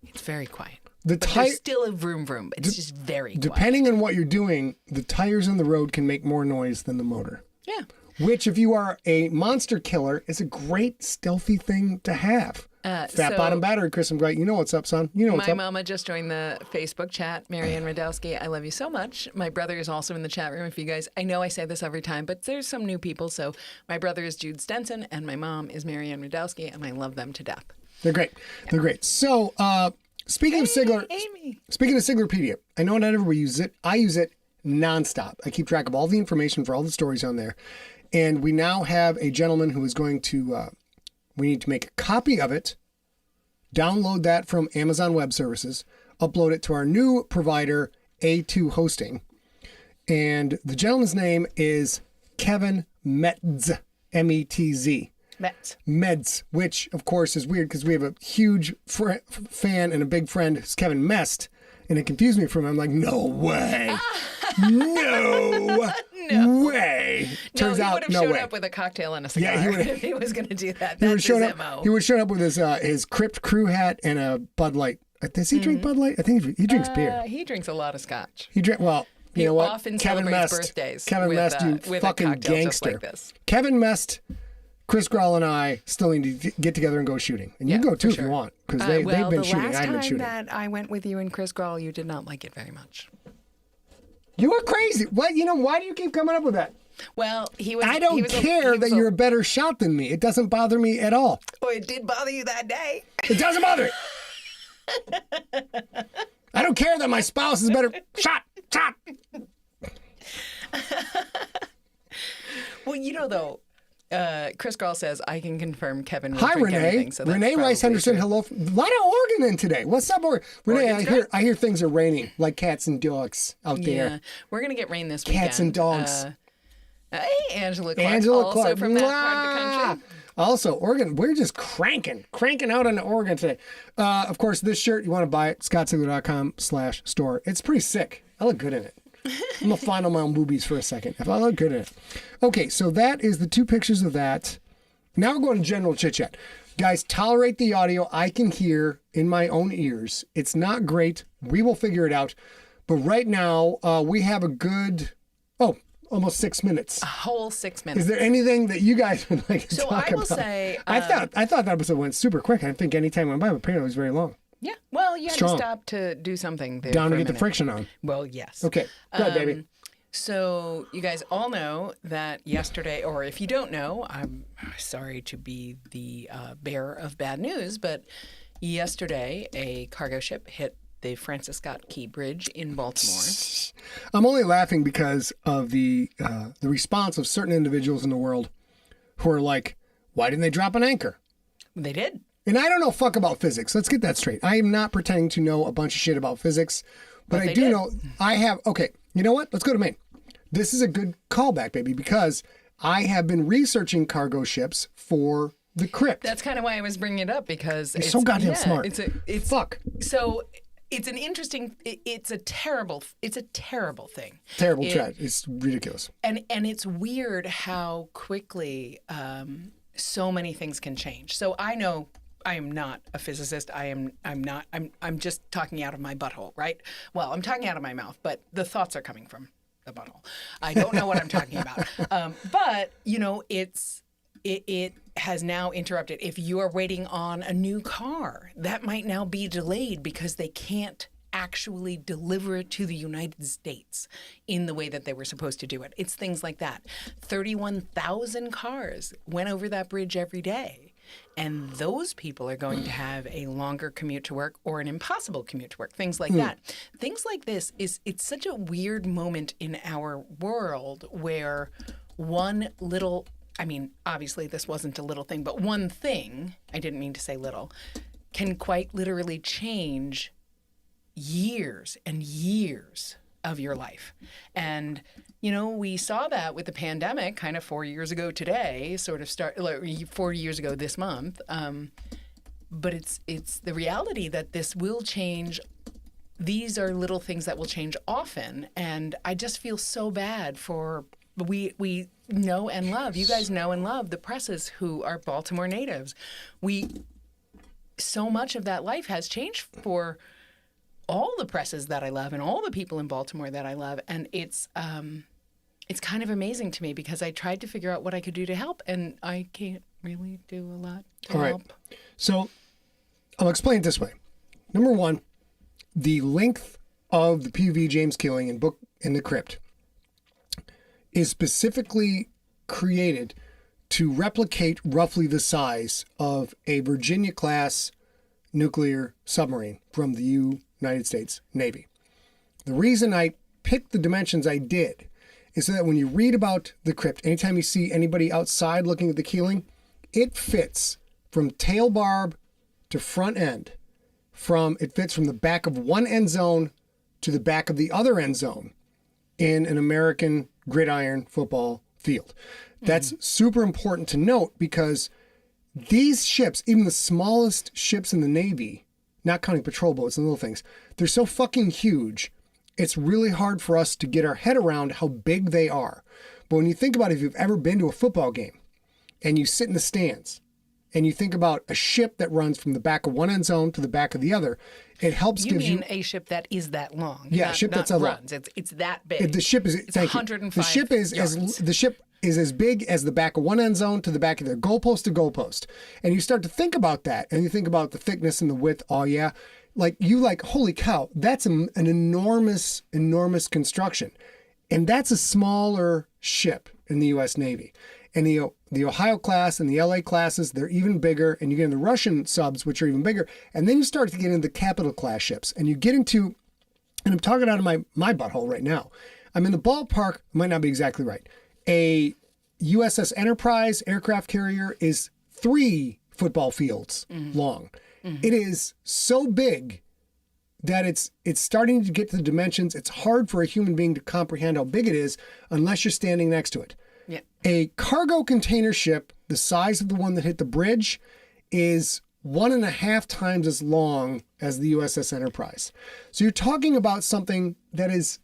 It's very quiet. There's still a vroom vroom. It's just very quiet. Depending on what you're doing, the tires on the road can make more noise than the motor. Yeah. Which, if you are a monster killer, is a great stealthy thing to have. Fat bottom battery, Chris. I'm great. You know what's up, son. You know what's up. My mama just joined the Facebook chat. Marianne Radowski, I love you so much. My brother is also in the chat room. If you guys, I know I say this every time, but there's some new people. So my brother is Jude Stenson, and my mom is Marianne Radowski, and I love them to death. They're great. Yeah. They're great. So speaking of Siglerpedia, I know not everybody uses it. I use it nonstop. I keep track of all the information for all the stories on there. And we now have a gentleman who is going to, we need to make a copy of it, download that from Amazon Web Services, upload it to our new provider, A2 Hosting. And the gentleman's name is Kevin Metz, M-E-T-Z. Meds, which of course is weird because we have a huge fan and a big friend who's Kevin Mest, and it confused me from him. I'm like, no way. No way. Turns out, no way. He would have showed up with a cocktail and a cigar if he was going to do that. That's his MO. He would show up with his Crypt crew hat and a Bud Light. Does he drink Bud Light? I think he drinks beer. He drinks a lot of scotch. You know what? Often celebrates birthdays. Kevin Mest, you fucking gangster. Like this. Kevin Mest, Chris Growl, and I still need to get together and go shooting. And you can go too if you want, because they've been shooting. I haven't been shooting. The last time that I went with you and Chris Growl, you did not like it very much. You are crazy. What? Why do you keep coming up with that? Well, I don't care that you're a better shot than me. It doesn't bother me at all. Oh, it did bother you that day. It doesn't bother me. I don't care that my spouse is a better shot. Well, though, Chris Growl says, I can confirm Kevin will Hi, drink Renee. anything, so Renee Rice Henderson, true. hello. A lot of Oregon in today. What's up, Oregon? Renee, I hear things are raining, like cats and dogs out there. Yeah, we're going to get rain this weekend. Cats and dogs. Hey, Angela Clark, also from that part of the country. Also, Oregon, we're just cranking out on Oregon today. Of course, this shirt, you want to buy it, scottsiegler.com/store. It's pretty sick. I look good in it. I'm going to find on my own boobies for a second. If I look good in it. Okay, so that is the two pictures of that. Now we're going to general chit-chat. Guys, tolerate the audio. I can hear in my own ears. It's not great. We will figure it out. But right now, we have a good, almost 6 minutes. A whole 6 minutes. Is there anything that you guys would like to talk about? So I will say... I thought that episode went super quick. I didn't think any time went by, but apparently it was very long. Yeah. Well, you had to stop to do something there. Down to get the friction on. Well, yes. Okay. Go ahead, baby. So you guys all know that yesterday, or if you don't know, I'm sorry to be the bearer of bad news, but yesterday a cargo ship hit the Francis Scott Key Bridge in Baltimore. I'm only laughing because of the response of certain individuals in the world who are like, why didn't they drop an anchor? They did. And I don't know fuck about physics. Let's get that straight. I am not pretending to know a bunch of shit about physics, but I do know I have. Okay, you know what? Let's go to Maine. This is a good callback, baby, because I have been researching cargo ships for the crypt. That's kind of why I was bringing it up, because it's so goddamn smart. It's fuck. So it's an interesting. It's a terrible thing. Terrible tragedy. It's ridiculous. And it's weird how quickly so many things can change. So I know. I am not a physicist. I'm just talking out of my butthole, right? Well, I'm talking out of my mouth, but the thoughts are coming from the butthole. I don't know what I'm talking about. But, it has now interrupted. If you are waiting on a new car, that might now be delayed because they can't actually deliver it to the United States in the way that they were supposed to do it. It's things like that. 31,000 cars went over that bridge every day. And those people are going to have a longer commute to work or an impossible commute to work, things like that. Things like this, it's such a weird moment in our world where one little, obviously this wasn't a little thing, but one thing, I didn't mean to say little, can quite literally change years and years of your life. And we saw that with the pandemic kind of 4 years ago today, 4 years ago this month. But it's the reality that this will change. These are little things that will change often. And I just feel so bad for, we know and love, you guys know and love the Presses who are Baltimore natives. So much of that life has changed for all the Presses that I love and all the people in Baltimore that I love. And it's kind of amazing to me because I tried to figure out what I could do to help, and I can't really do a lot to help. Right. So I'll explain it this way. Number one, the length of the P.V. James killing in the crypt is specifically created to replicate roughly the size of a Virginia-class nuclear submarine from the United States Navy. The reason I picked the dimensions I did is so that when you read about the crypt, anytime you see anybody outside looking at the keeling, it fits from tail barb to front end it fits from the back of one end zone to the back of the other end zone in an American gridiron football field. That's super important to note because these ships, even the smallest ships in the Navy, not counting patrol boats and little things, they're so fucking huge. It's really hard for us to get our head around how big they are. But when you think about it, if you've ever been to a football game and you sit in the stands and you think about a ship that runs from the back of one end zone to the back of the other, it helps give you... You mean a ship that is that long? Yeah, a ship that's that long. It's that big. The ship is... It's 105 The ship is yards. the ship is as big as the back of one end zone to the back of their goalpost to goalpost. And you start to think about that, and you think about the thickness and the width. Oh, yeah. Holy cow, that's an enormous, enormous construction. And that's a smaller ship in the U.S. Navy. And the Ohio class and the LA classes, they're even bigger. And you get into the Russian subs, which are even bigger. And then you start to get into the capital class ships. And you get into, and I'm talking out of my butthole right now. I'm in the ballpark, might not be exactly right. A USS Enterprise aircraft carrier is 3 football fields long. It is so big that it's starting to get to the dimensions. It's hard for a human being to comprehend how big it is unless you're standing next to it. Yeah. A cargo container ship the size of the one that hit the bridge is 1.5 times as long as the USS Enterprise. So you're talking about something that is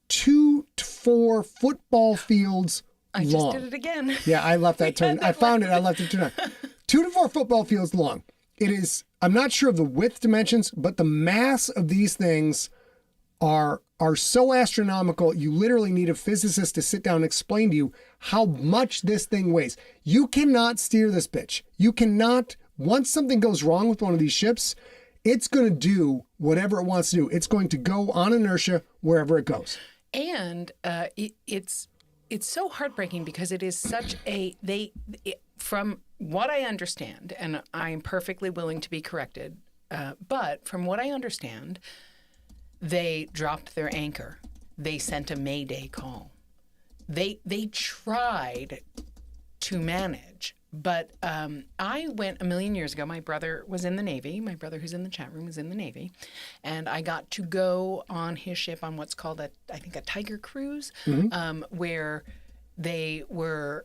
2 to 4 football fields long. I just did it again. Yeah, I left that turn. I found it. I left it turned on. 2 to 4 football fields long. It is, I'm not sure of the width dimensions, but the mass of these things are so astronomical. You literally need a physicist to sit down and explain to you how much this thing weighs. You cannot steer this bitch. You cannot, once something goes wrong with one of these ships, it's going to do whatever it wants to do. It's going to go on inertia wherever it goes. And it's so heartbreaking because it is such from what I understand, and I am perfectly willing to be corrected, but from what I understand, they dropped their anchor. They sent a Mayday call. They tried to manage, but I went a million years ago. My brother was in the Navy. My brother, who's in the chat room, was in the Navy, and I got to go on his ship on what's called a Tiger cruise, where they were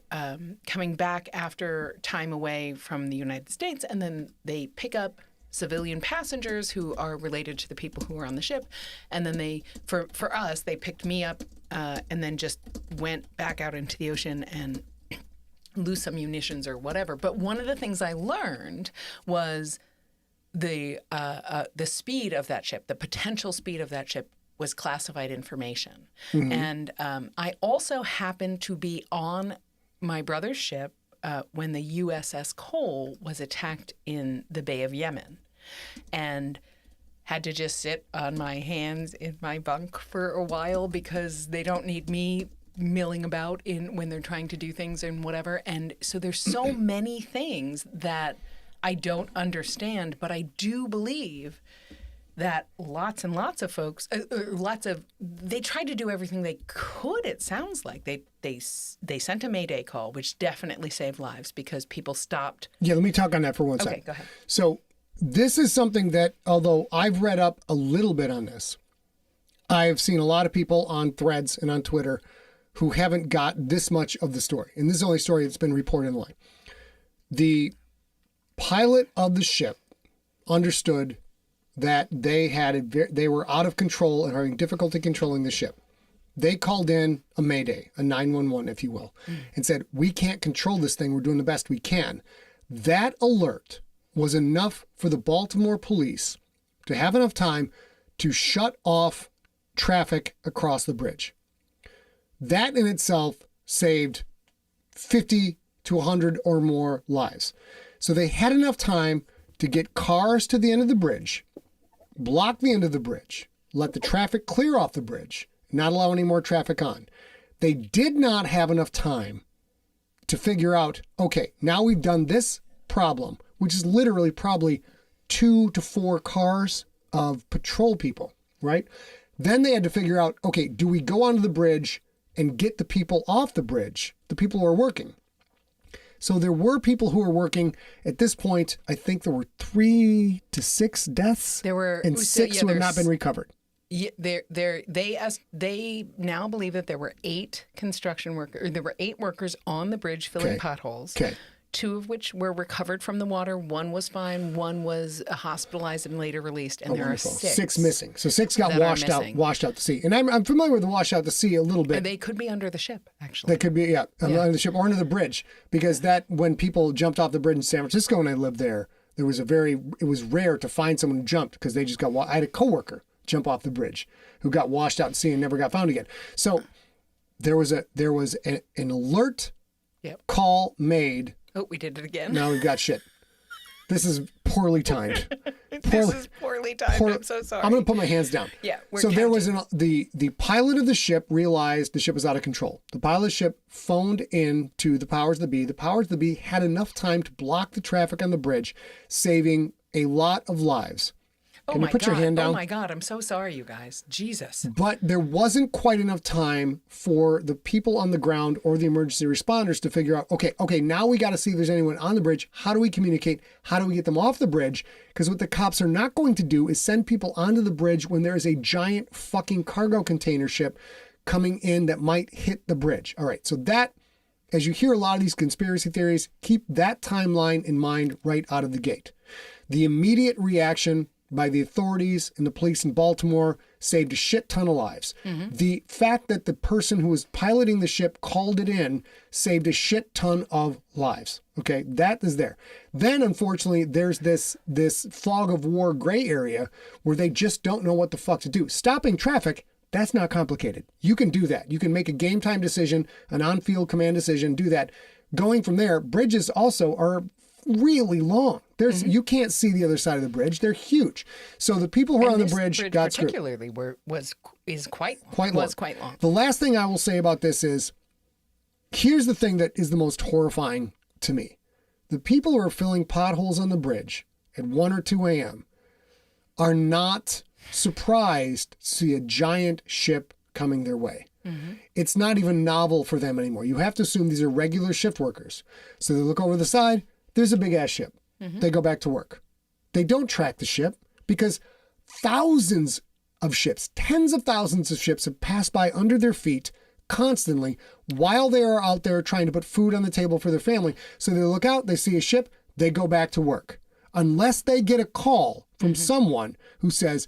coming back after time away from the United States, and then they pick up civilian passengers who are related to the people who were on the ship, and then they, for us, they picked me up and then just went back out into the ocean and lose some munitions or whatever. But one of the things I learned was the speed of that ship, the potential speed of that ship, was classified information. And I also happened to be on my brother's ship when the USS Cole was attacked in the Bay of Yemen, and had to just sit on my hands in my bunk for a while because they don't need me milling about when they're trying to do things and whatever. And so there's so many things that I don't understand, but I do believe that lots and lots of folks, they tried to do everything they could. It sounds like they sent a Mayday call, which definitely saved lives because people stopped. Yeah, let me talk on that for one second. Okay, go ahead. So this is something that, although I've read up a little bit on this, I've seen a lot of people on threads and on Twitter who haven't got this much of the story. And this is the only story that's been reported online. The pilot of the ship understood that they were out of control and having difficulty controlling the ship. They called in a Mayday, a 911, if you will, and said, we can't control this thing. We're doing the best we can. That alert was enough for the Baltimore police to have enough time to shut off traffic across the bridge. That in itself saved 50 to 100 or more lives. So they had enough time to get cars to the end of the bridge, block the end of the bridge, let the traffic clear off the bridge, not allow any more traffic on. They did not have enough time to figure out, okay, now we've done this problem, which is literally probably 2 to 4 cars of patrol people, right? Then they had to figure out, okay, do we go onto the bridge and get the people off the bridge, the people who are working? So there were people who were working. At this point, I think there were 3 to 6 deaths. There were and 6 who have not been recovered. Yeah, they now believe that there were 8 construction workers. There were 8 workers on the bridge filling potholes. Okay. 2 of which were recovered from the water. 1 was fine. 1 was hospitalized and later released. And there are 6. 6 missing. So 6 got washed out to sea. And I'm familiar with the wash out to sea a little bit. And they could be under the ship, actually. They could be, under the ship or under the bridge. Because when people jumped off the bridge in San Francisco when I lived there, it was rare to find someone who jumped because they just I had a coworker jump off the bridge who got washed out to sea and never got found again. So there was an alert call made. Oh, we did it again. Now we've got shit. This is poorly timed. This is poorly timed. I'm so sorry. I'm going to put my hands down. Yeah. So there was the pilot of the ship realized the ship was out of control. The pilot of the ship phoned in to the powers that be. The powers that be had enough time to block the traffic on the bridge, saving a lot of lives. Can you put your hand down? Oh my God, I'm so sorry, you guys. Jesus. But there wasn't quite enough time for the people on the ground or the emergency responders to figure out, okay, now we got to see if there's anyone on the bridge. How do we communicate? How do we get them off the bridge? Because what the cops are not going to do is send people onto the bridge when there is a giant fucking cargo container ship coming in that might hit the bridge. All right, so that, as you hear a lot of these conspiracy theories, keep that timeline in mind right out of the gate. The immediate reaction by the authorities and the police in Baltimore saved a shit ton of lives. Mm-hmm. The fact that the person who was piloting the ship called it in saved a shit ton of lives. Okay, that is there. Then, unfortunately, there's this fog of war gray area where they just don't know what the fuck to do. Stopping traffic, that's not complicated. You can do that. You can make a game time decision, an on-field command decision, do that. Going from there, bridges also are really long. You can't see the other side of the bridge. They're huge. So the people who are on the bridge got screwed. Particularly was quite long. The last thing I will say about this is, here's the thing that is the most horrifying to me. The people who are filling potholes on the bridge at 1 or 2 a.m. are not surprised to see a giant ship coming their way. Mm-hmm. It's not even novel for them anymore. You have to assume these are regular shift workers. So they look over the side, there's a big ass ship. Mm-hmm. They go back to work. They don't track the ship because thousands of ships, tens of thousands of ships have passed by under their feet constantly while they are out there trying to put food on the table for their family. So they look out, they see a ship, they go back to work. Unless they get a call from someone who says,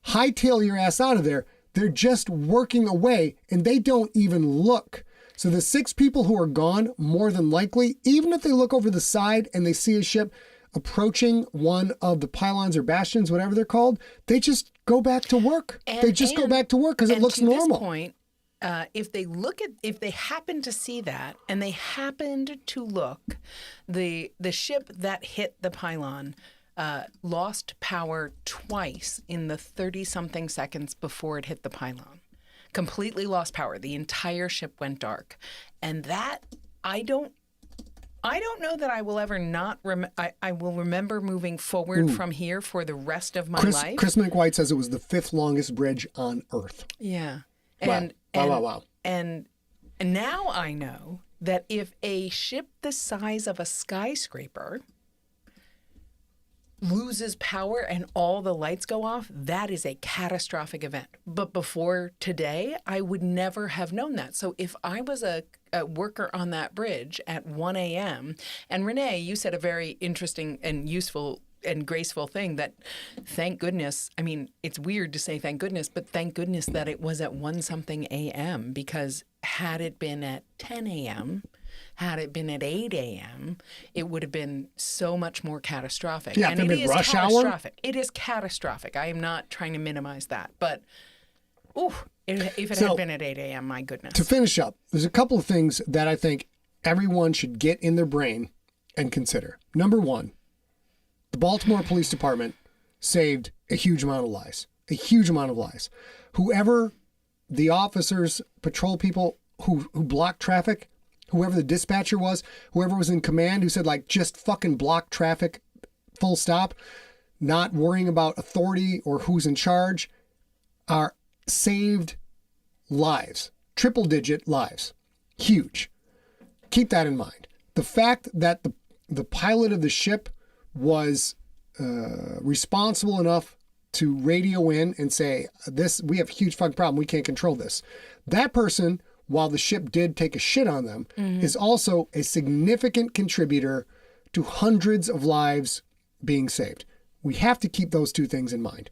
hightail your ass out of there, they're just working away and they don't even look. So the 6 people who are gone, more than likely, even if they look over the side and they see a ship approaching one of the pylons or bastions, whatever they're called, they just go back to work. They just go back to work because it looks normal. At this point, if they happen to see that and they happened to look, the ship that hit the pylon lost power twice in the 30-something seconds before it hit the pylon. Completely lost power. The entire ship went dark. And that, I don't know that I will ever not I will remember moving forward from here for the rest of my life. Chris McWhite says it was the 5th longest bridge on Earth. Yeah. Wow. And now I know that if a ship the size of a skyscraper loses power and all the lights go off, that is a catastrophic event. But before today, I would never have known that. So if I was a worker on that bridge at 1 a.m., and Renee, you said a very interesting and useful and graceful thing that, thank goodness, I mean, it's weird to say thank goodness, but thank goodness that it was at 1-something a.m. because had it been at 10 a.m., had it been at 8 a.m., it would have been so much more catastrophic. Yeah, and it is rush catastrophic. Hour? It is catastrophic. I am not trying to minimize that. But, if it had been at 8 a.m., my goodness. To finish up, there's a couple of things that I think everyone should get in their brain and consider. Number 1, the Baltimore Police Department saved a huge amount of lives. A huge amount of lives. Whoever the officers, patrol people who blocked traffic, whoever the dispatcher was, whoever was in command who said, like, just fucking block traffic, full stop, not worrying about authority or who's in charge, are saved lives. Triple-digit lives. Huge. Keep that in mind. The fact that the pilot of the ship was responsible enough to radio in and say, we have a huge fucking problem. We can't control this. That person, while the ship did take a shit on them, is also a significant contributor to hundreds of lives being saved. We have to keep those two things in mind.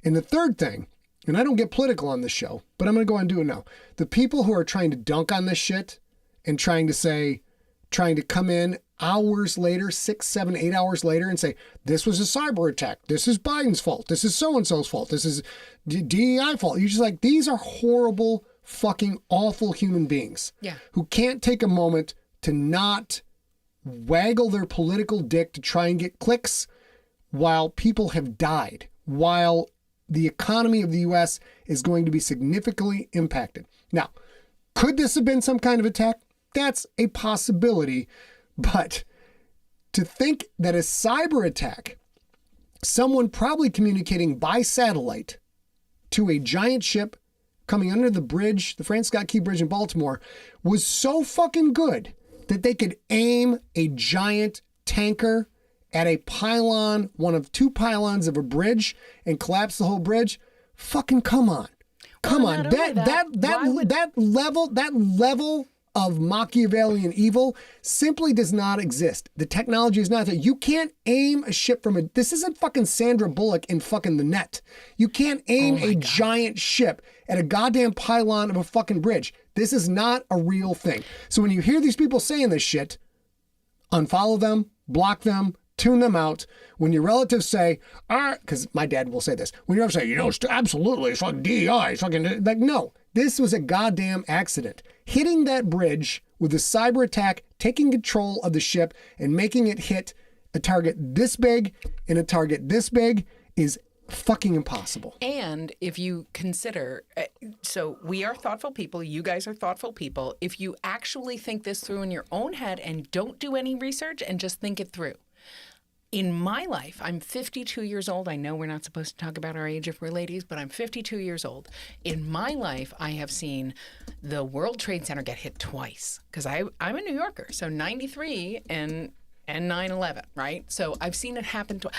And the third thing, and I don't get political on this show, but I'm going to go and do it now. The people who are trying to dunk on this shit and trying to come in hours later, 6, 7, 8 hours later and say, this was a cyber attack. This is Biden's fault. This is so-and-so's fault. This is DEI fault. You're just like, these are horrible, fucking awful human beings who can't take a moment to not waggle their political dick to try and get clicks while people have died, while the economy of the U.S. is going to be significantly impacted. Now, could this have been some kind of attack? That's a possibility. But to think that a cyber attack, someone probably communicating by satellite to a giant ship coming under the bridge, the Francis Scott Key Bridge in Baltimore, was so fucking good that they could aim a giant tanker at a pylon, one of two pylons of a bridge, and collapse the whole bridge. Fucking come on. Come on. That level of Machiavellian evil simply does not exist. The technology is not there. You can't aim a ship from this isn't fucking Sandra Bullock in fucking The Net. You can't aim a giant ship at a goddamn pylon of a fucking bridge. This is not a real thing. So when you hear these people saying this shit, unfollow them, block them, tune them out. When your relatives say, because my dad will say this, when your relatives say, absolutely, it's fucking DEI, it's fucking, like, no, this was a goddamn accident. Hitting that bridge with a cyber attack, taking control of the ship and making it hit a target this big and a target this big is fucking impossible. And if you consider, so we are thoughtful people, you guys are thoughtful people. If you actually think this through in your own head and don't do any research and just think it through. In my life, I'm 52 years old. I know we're not supposed to talk about our age if we're ladies, but I'm 52 years old. In my life, I have seen the World Trade Center get hit twice because I'm a New Yorker. So 93 and 9/11, right? So I've seen it happen twice.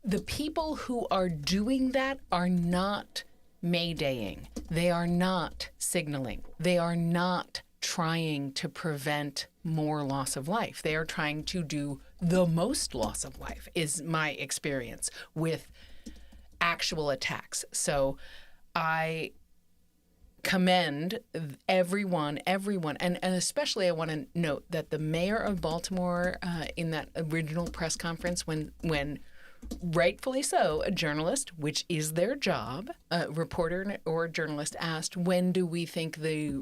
The people who are doing that are not Maydaying. They are not signaling. They are not trying to prevent more loss of life. They are trying to do the most loss of life, is my experience with actual attacks. So I commend everyone, and especially I want to note that the mayor of Baltimore in that original press conference when rightfully so, a journalist, which is their job, a reporter or a journalist asked, when do we think the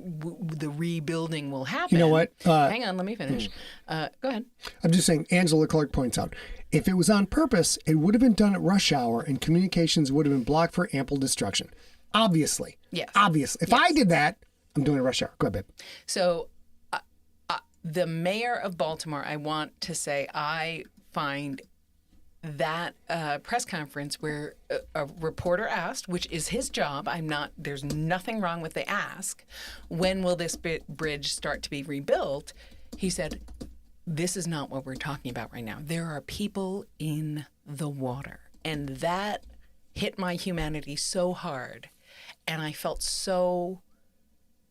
rebuilding will happen? You know what? Hang on, let me finish. Go ahead. I'm just saying, Angela Clark points out, if it was on purpose, it would have been done at rush hour and communications would have been blocked for ample destruction. Obviously. Yes. Obviously. If I did that, I'm doing a rush hour. Go ahead, babe. So the mayor of Baltimore, I want to say, I find that press conference where a reporter asked, which is his job, there's nothing wrong with the ask, when will this bridge start to be rebuilt? He said, this is not what we're talking about right now. There are people in the water. And that hit my humanity so hard. And I felt so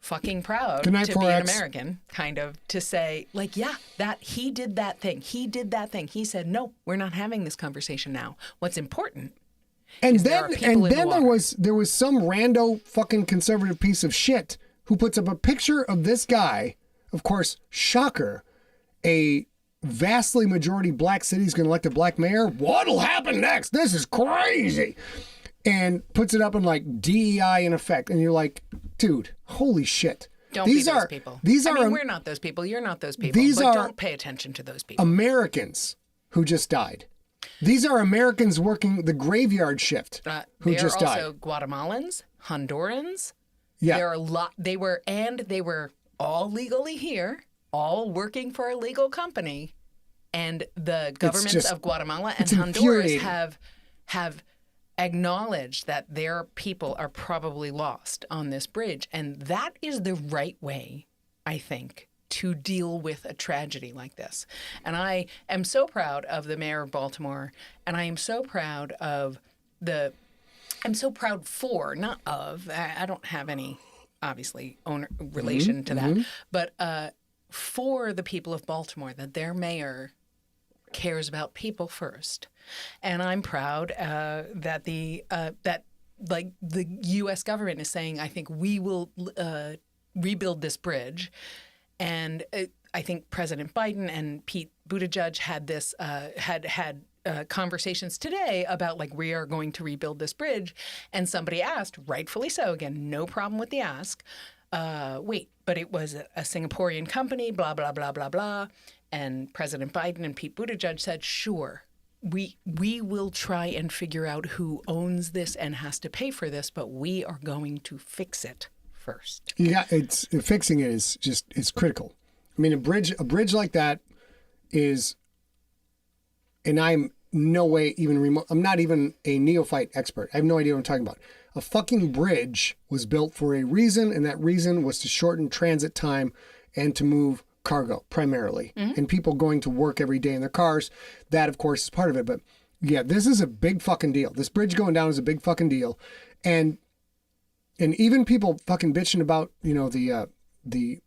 fucking proud to be an American, kind of, to say, like, yeah, that he did that thing. He did that thing. He said, no, we're not having this conversation now. What's important is there was some rando fucking conservative piece of shit who puts up a picture of this guy. Of course, shocker, a vastly majority black city is going to elect a black mayor. What'll happen next? This is crazy. And puts it up in like DEI in effect. And you're like, dude, holy shit. Don't be those people. We're not those people. You're not those people. Don't pay attention to those people. Americans who just died. These are Americans working the graveyard shift who just died. They are also Guatemalans, Hondurans. Yeah. There are they were all legally here, all working for a legal company. And the governments of Guatemala and Honduras have acknowledge that their people are probably lost on this bridge. And that is the right way, I think, to deal with a tragedy like this. And I am so proud of the mayor of Baltimore, and I am so proud of I'm so proud for, not of, I don't have any, obviously, relation to that, but for the people of Baltimore, that their mayor cares about people first. And I'm proud that the U.S. government is saying, I think we will rebuild this bridge. And I think President Biden and Pete Buttigieg had this had conversations today about like, we are going to rebuild this bridge. And somebody asked, rightfully so, again, no problem with the ask, wait, but it was a Singaporean company, blah, blah, blah, blah, blah. And President Biden and Pete Buttigieg said, sure, we will try and figure out who owns this and has to pay for this, but we are going to fix it first. Yeah, fixing it is just, it's critical. I mean, a bridge like that is, and I'm no way even remote, I'm not even a neophyte expert. I have no idea what I'm talking about. A fucking bridge was built for a reason, and that reason was to shorten transit time and to move cargo primarily, and people going to work every day in their cars. That, of course, is part of it. But yeah, this is a big fucking deal. This bridge going down is a big fucking deal. And even people fucking bitching about, you know, the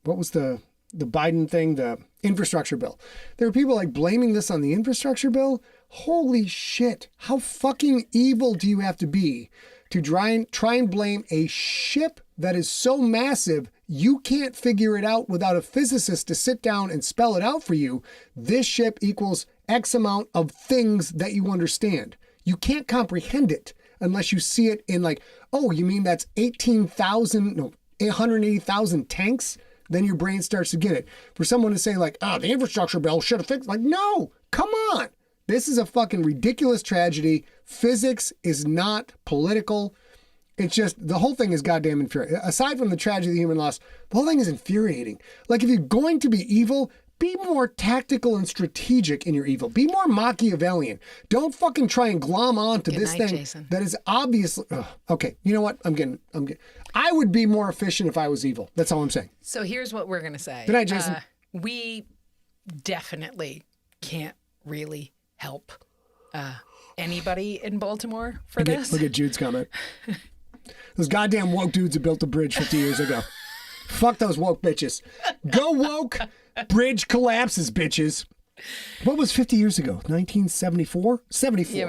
what was the Biden thing, the infrastructure bill. There are people like blaming this on the infrastructure bill. Holy shit. How fucking evil do you have to be to try and blame a ship that is so massive you can't figure it out without a physicist to sit down and spell it out for you? This ship equals X amount of things that you understand. You can't comprehend it unless you see it in like, oh, you mean that's 180,000 tanks? Then your brain starts to get it. For someone to say like, oh, the infrastructure bill should have fixed, like, no, come on. This is a fucking ridiculous tragedy. Physics is not political. It's just, the whole thing is goddamn infuriating. Aside from the tragedy of the human loss, the whole thing is infuriating. Like, if you're going to be evil, be more tactical and strategic in your evil. Be more Machiavellian. Don't fucking try and glom on to this thing, Jason, that is obviously... okay, you know what? I'm getting... I would be more efficient if I was evil. That's all I'm saying. So here's what we're going to say. Good night, Jason. We definitely can't really help anybody in Baltimore for this. Look at Jude's comment. Those goddamn woke dudes that built the bridge 50 years ago. Fuck those woke bitches. Go woke. Bridge collapses, bitches. What was 50 years ago? 1974? 74. Yeah, it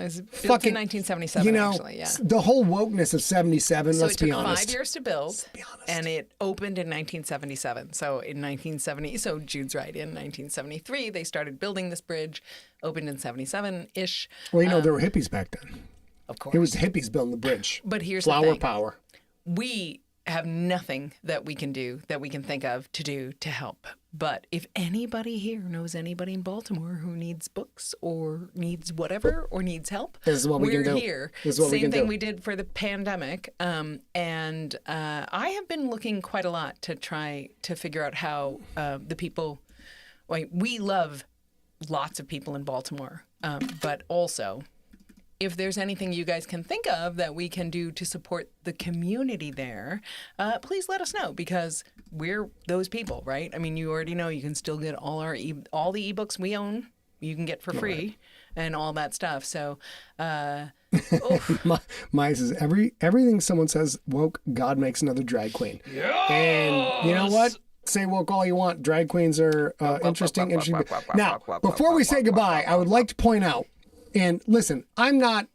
was built in 1977, you know, actually, yeah. The whole wokeness of 77, so let's be honest. It took 5 years to build, and it opened in 1977. So in 1970, so Jude's right, in 1973, they started building this bridge, opened in 77-ish. Well, you know, there were hippies back then. Of course. It was the hippies building the bridge. But here's Flower the thing. power. We have nothing that we can do, that we can think of to do to help. But if anybody here knows anybody in Baltimore who needs books or needs whatever or needs help, this is what we can do. We're here. This is what we can do. Same thing we did for the pandemic. And I have been looking quite a lot to try to figure out how the people, we love lots of people in Baltimore, but also, if there's anything you guys can think of that we can do to support the community there, please let us know, because we're those people, right? I mean, you already know you can still get all the ebooks we own, you can get for free, and all that stuff. So, Maya says, everything someone says woke, God makes another drag queen. Yes! And you know what? Say woke all you want. Drag queens are interesting. Now, before we say goodbye, I would like to point out, and listen, I'm not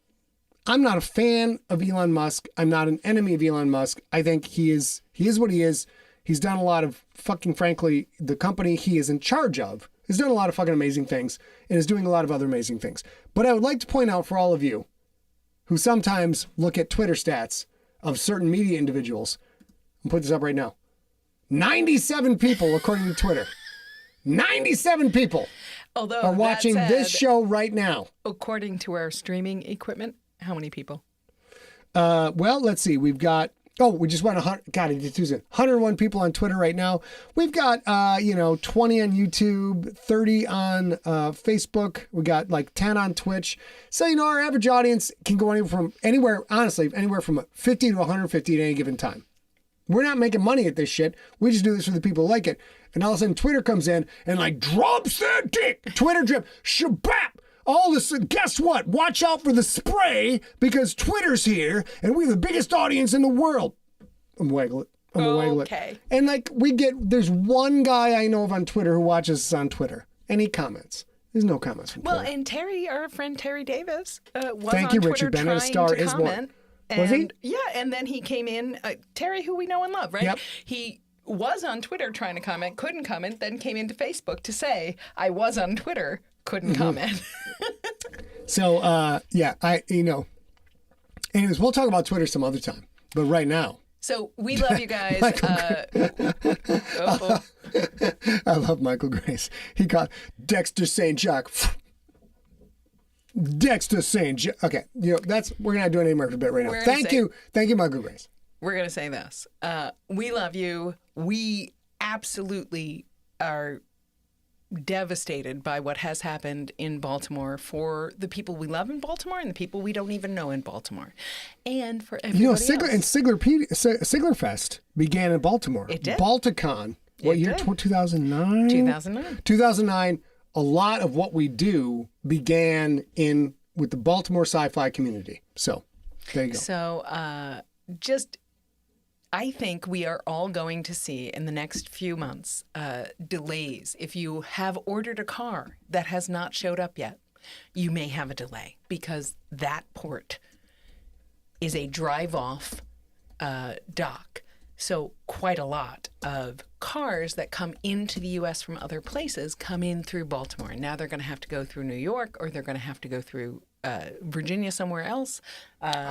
a fan of Elon Musk. I'm not an enemy of Elon Musk. I think he is what he is. He's done a lot of fucking, frankly, the company he is in charge of has done a lot of fucking amazing things and is doing a lot of other amazing things. But I would like to point out for all of you who sometimes look at Twitter stats of certain media individuals, I'll put this up right now. 97 people, according to Twitter. 97 people are watching this show right now. According to our streaming equipment, how many people? Well, let's see. We've got, we just went 101 people on Twitter right now. We've got, 20 on YouTube, 30 on Facebook. We got like 10 on Twitch. So, our average audience can go anywhere from 50 to 150 at any given time. We're not making money at this shit. We just do this for the people who like it. And all of a sudden Twitter comes in and like drops their dick. Twitter drip. Shabap. All this, guess what? Watch out for the spray because Twitter's here and we have the biggest audience in the world. I'm waggle it. I'm gonna waggle it. Okay. And like there's one guy I know of on Twitter who watches us on Twitter and he comments. There's no comments from Twitter. Well, and Terry, our friend Terry Davis, was Thank on you, Twitter Richard Bennett. A trying star to is comment. born. Was he? Yeah, and then he came in, Terry, who we know and love, right? Yep. He was on Twitter trying to comment, couldn't comment, then came into Facebook to say, I was on Twitter, couldn't comment. So, yeah, anyways, we'll talk about Twitter some other time. But right now. So we love you guys. I love Michael Grace. He got Dexter St. Jacques. Dexter St. Jacques. Okay, we're not doing any more for a bit right now. Thank you, Michael Grace. We're gonna say this. We love you. We absolutely are devastated by what has happened in Baltimore for the people we love in Baltimore and the people we don't even know in Baltimore, and for everybody else. Sigler Fest began in Baltimore. It did. Balticon. What year? 2009. 2009. 2009. A lot of what we do began with the Baltimore sci-fi community. So there you go. So I think we are all going to see in the next few months delays. If you have ordered a car that has not showed up yet, you may have a delay because that port is a drive-off dock. So quite a lot of cars that come into the U.S. from other places come in through Baltimore. Now they're going to have to go through New York or they're going to have to go through Virginia somewhere else.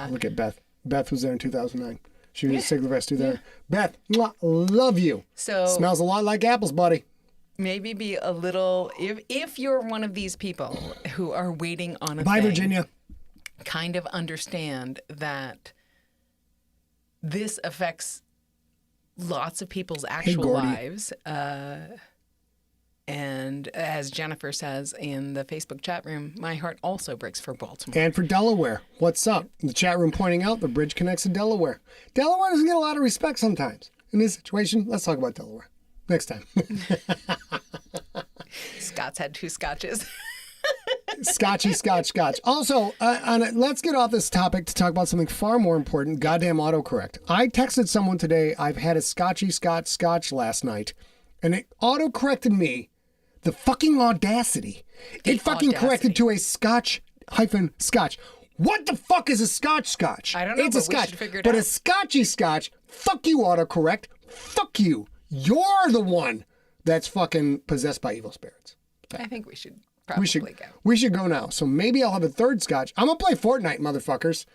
Look at Beth. Beth was there in 2009. She was a Sigler Fest too there. Beth, love you. So smells a lot like apples, buddy. Maybe be a little, if you're one of these people who are waiting on a Bye, thing, Virginia. Kind of understand that this affects lots of people's actual lives. And as Jennifer says in the Facebook chat room, my heart also breaks for Baltimore. And for Delaware. What's up? The chat room pointing out the bridge connects to Delaware. Delaware doesn't get a lot of respect sometimes. In this situation, let's talk about Delaware next time. Scott's had 2 scotches. Scotchy, scotch. Also, let's get off this topic to talk about something far more important, goddamn autocorrect. I texted someone today, I've had a scotch last night, and it auto-corrected me. The fucking audacity. It fucking corrected to a scotch. What the fuck is a scotch? I don't know, it's but a scotch. we should figure it but out. a scotchy scotch, fuck you, autocorrect. Fuck you. You're the one that's fucking possessed by evil spirits. I think we should probably go. We should go now. So maybe I'll have a third scotch. I'm going to play Fortnite, motherfuckers.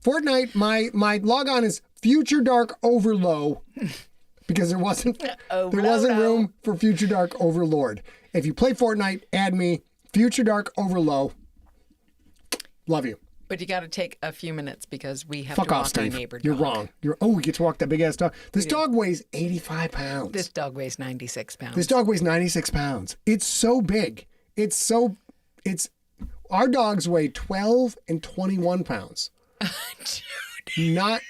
Fortnite, my logon is Future Dark Overlow because there wasn't room for Future Dark Overlord. If you play Fortnite, add me, Future Dark Overlow. Love you. But you got to take a few minutes because we have Fuck to off, walk Steve. our neighbor dog. You're wrong. We get to walk that big ass dog. This dog weighs 85 pounds. This dog weighs 96 pounds. This dog weighs 96 pounds. It's so big. Our dogs weigh 12 and 21 pounds. Not.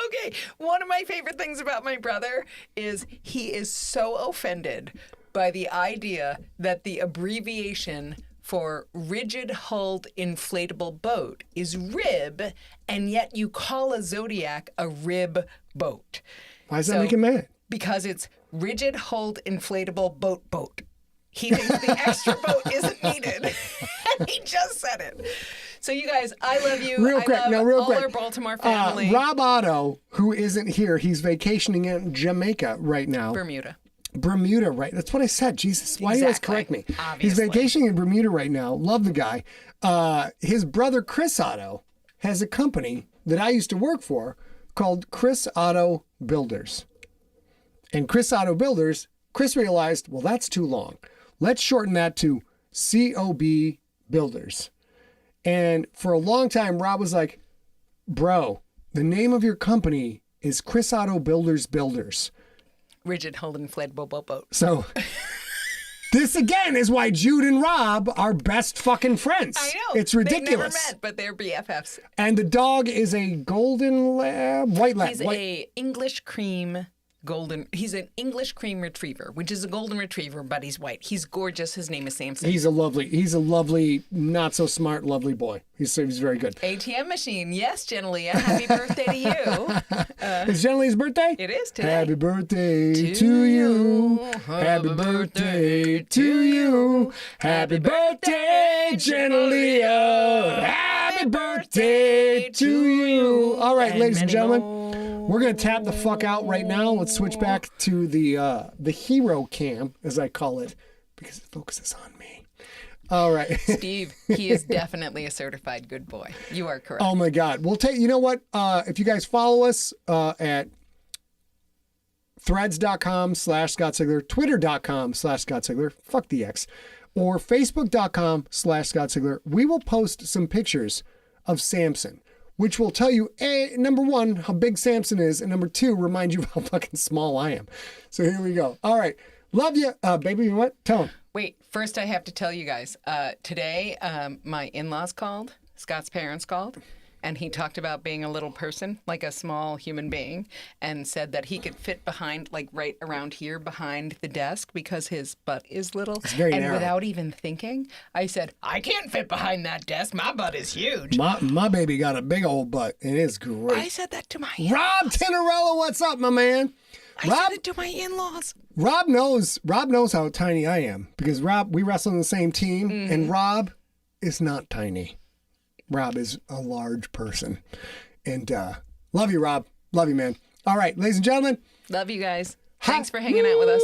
Okay, one of my favorite things about my brother is he is so offended by the idea that the abbreviation for rigid-hulled inflatable boat is RIB, and yet you call a Zodiac a rib boat. Why does that make him mad? Because it's rigid-hulled inflatable boat. He thinks the extra boat isn't needed. And he just said it. So you guys, I love you. Real quick. Our Baltimore family. Rob Otto, who isn't here, he's vacationing in Jamaica right now. Bermuda, right? That's what I said. Jesus, why do you always correct me? Obviously. He's vacationing in Bermuda right now. Love the guy. His brother, Chris Otto, has a company that I used to work for called Chris Otto Builders. And Chris Otto Builders, Chris realized, well, that's too long. Let's shorten that to COB Builders. And for a long time, Rob was like, bro, the name of your company is Chris Otto Builders. Rigid hulled inflatable boat. So This again is why Jude and Rob are best fucking friends. I know. It's ridiculous. They've never met, but they're BFFs. And the dog is a golden lab, white lab. He's a English cream He's an English cream retriever, which is a golden retriever, but he's white. He's gorgeous. His name is Samson. He's a lovely, not so smart, lovely boy. He's very good. ATM machine. Yes, Jennalia. Happy birthday to you. Is Jennalia's birthday? It is today. Happy birthday to you. Happy birthday to you. Happy birthday, Jennalia. Happy birthday to you. All right, ladies and gentlemen. We're going to tap the fuck out right now. Let's switch back to the hero cam, as I call it, because it focuses on me. All right. Steve, he is definitely a certified good boy. You are correct. Oh, my God. We'll take, you know what? If you guys follow us at threads.com/Scott Sigler, twitter.com/Scott Sigler, fuck the X, or facebook.com/Scott Sigler, we will post some pictures of Samson, which will tell you, number one, how big Samson is, and number two, remind you how fucking small I am. So here we go. All right. Love you. Baby, you know what? Tell him. Wait, first I have to tell you guys, today my in-laws called, Scott's parents called, and he talked about being a little person, like a small human being, and said that he could fit behind, like right around here behind the desk because his butt is little. It's very and narrow. Without even thinking, I said, I can't fit behind that desk. My butt is huge. My baby got a big old butt. It is great. I said that to my Rob in-laws. Tenorello, what's up, my man? I said it to my in-laws. Rob knows how tiny I am because we wrestle on the same team, and Rob is not tiny. Rob is a large person. And love you, Rob. Love you, man. All right, ladies and gentlemen. Love you guys. Thanks for hanging out with us.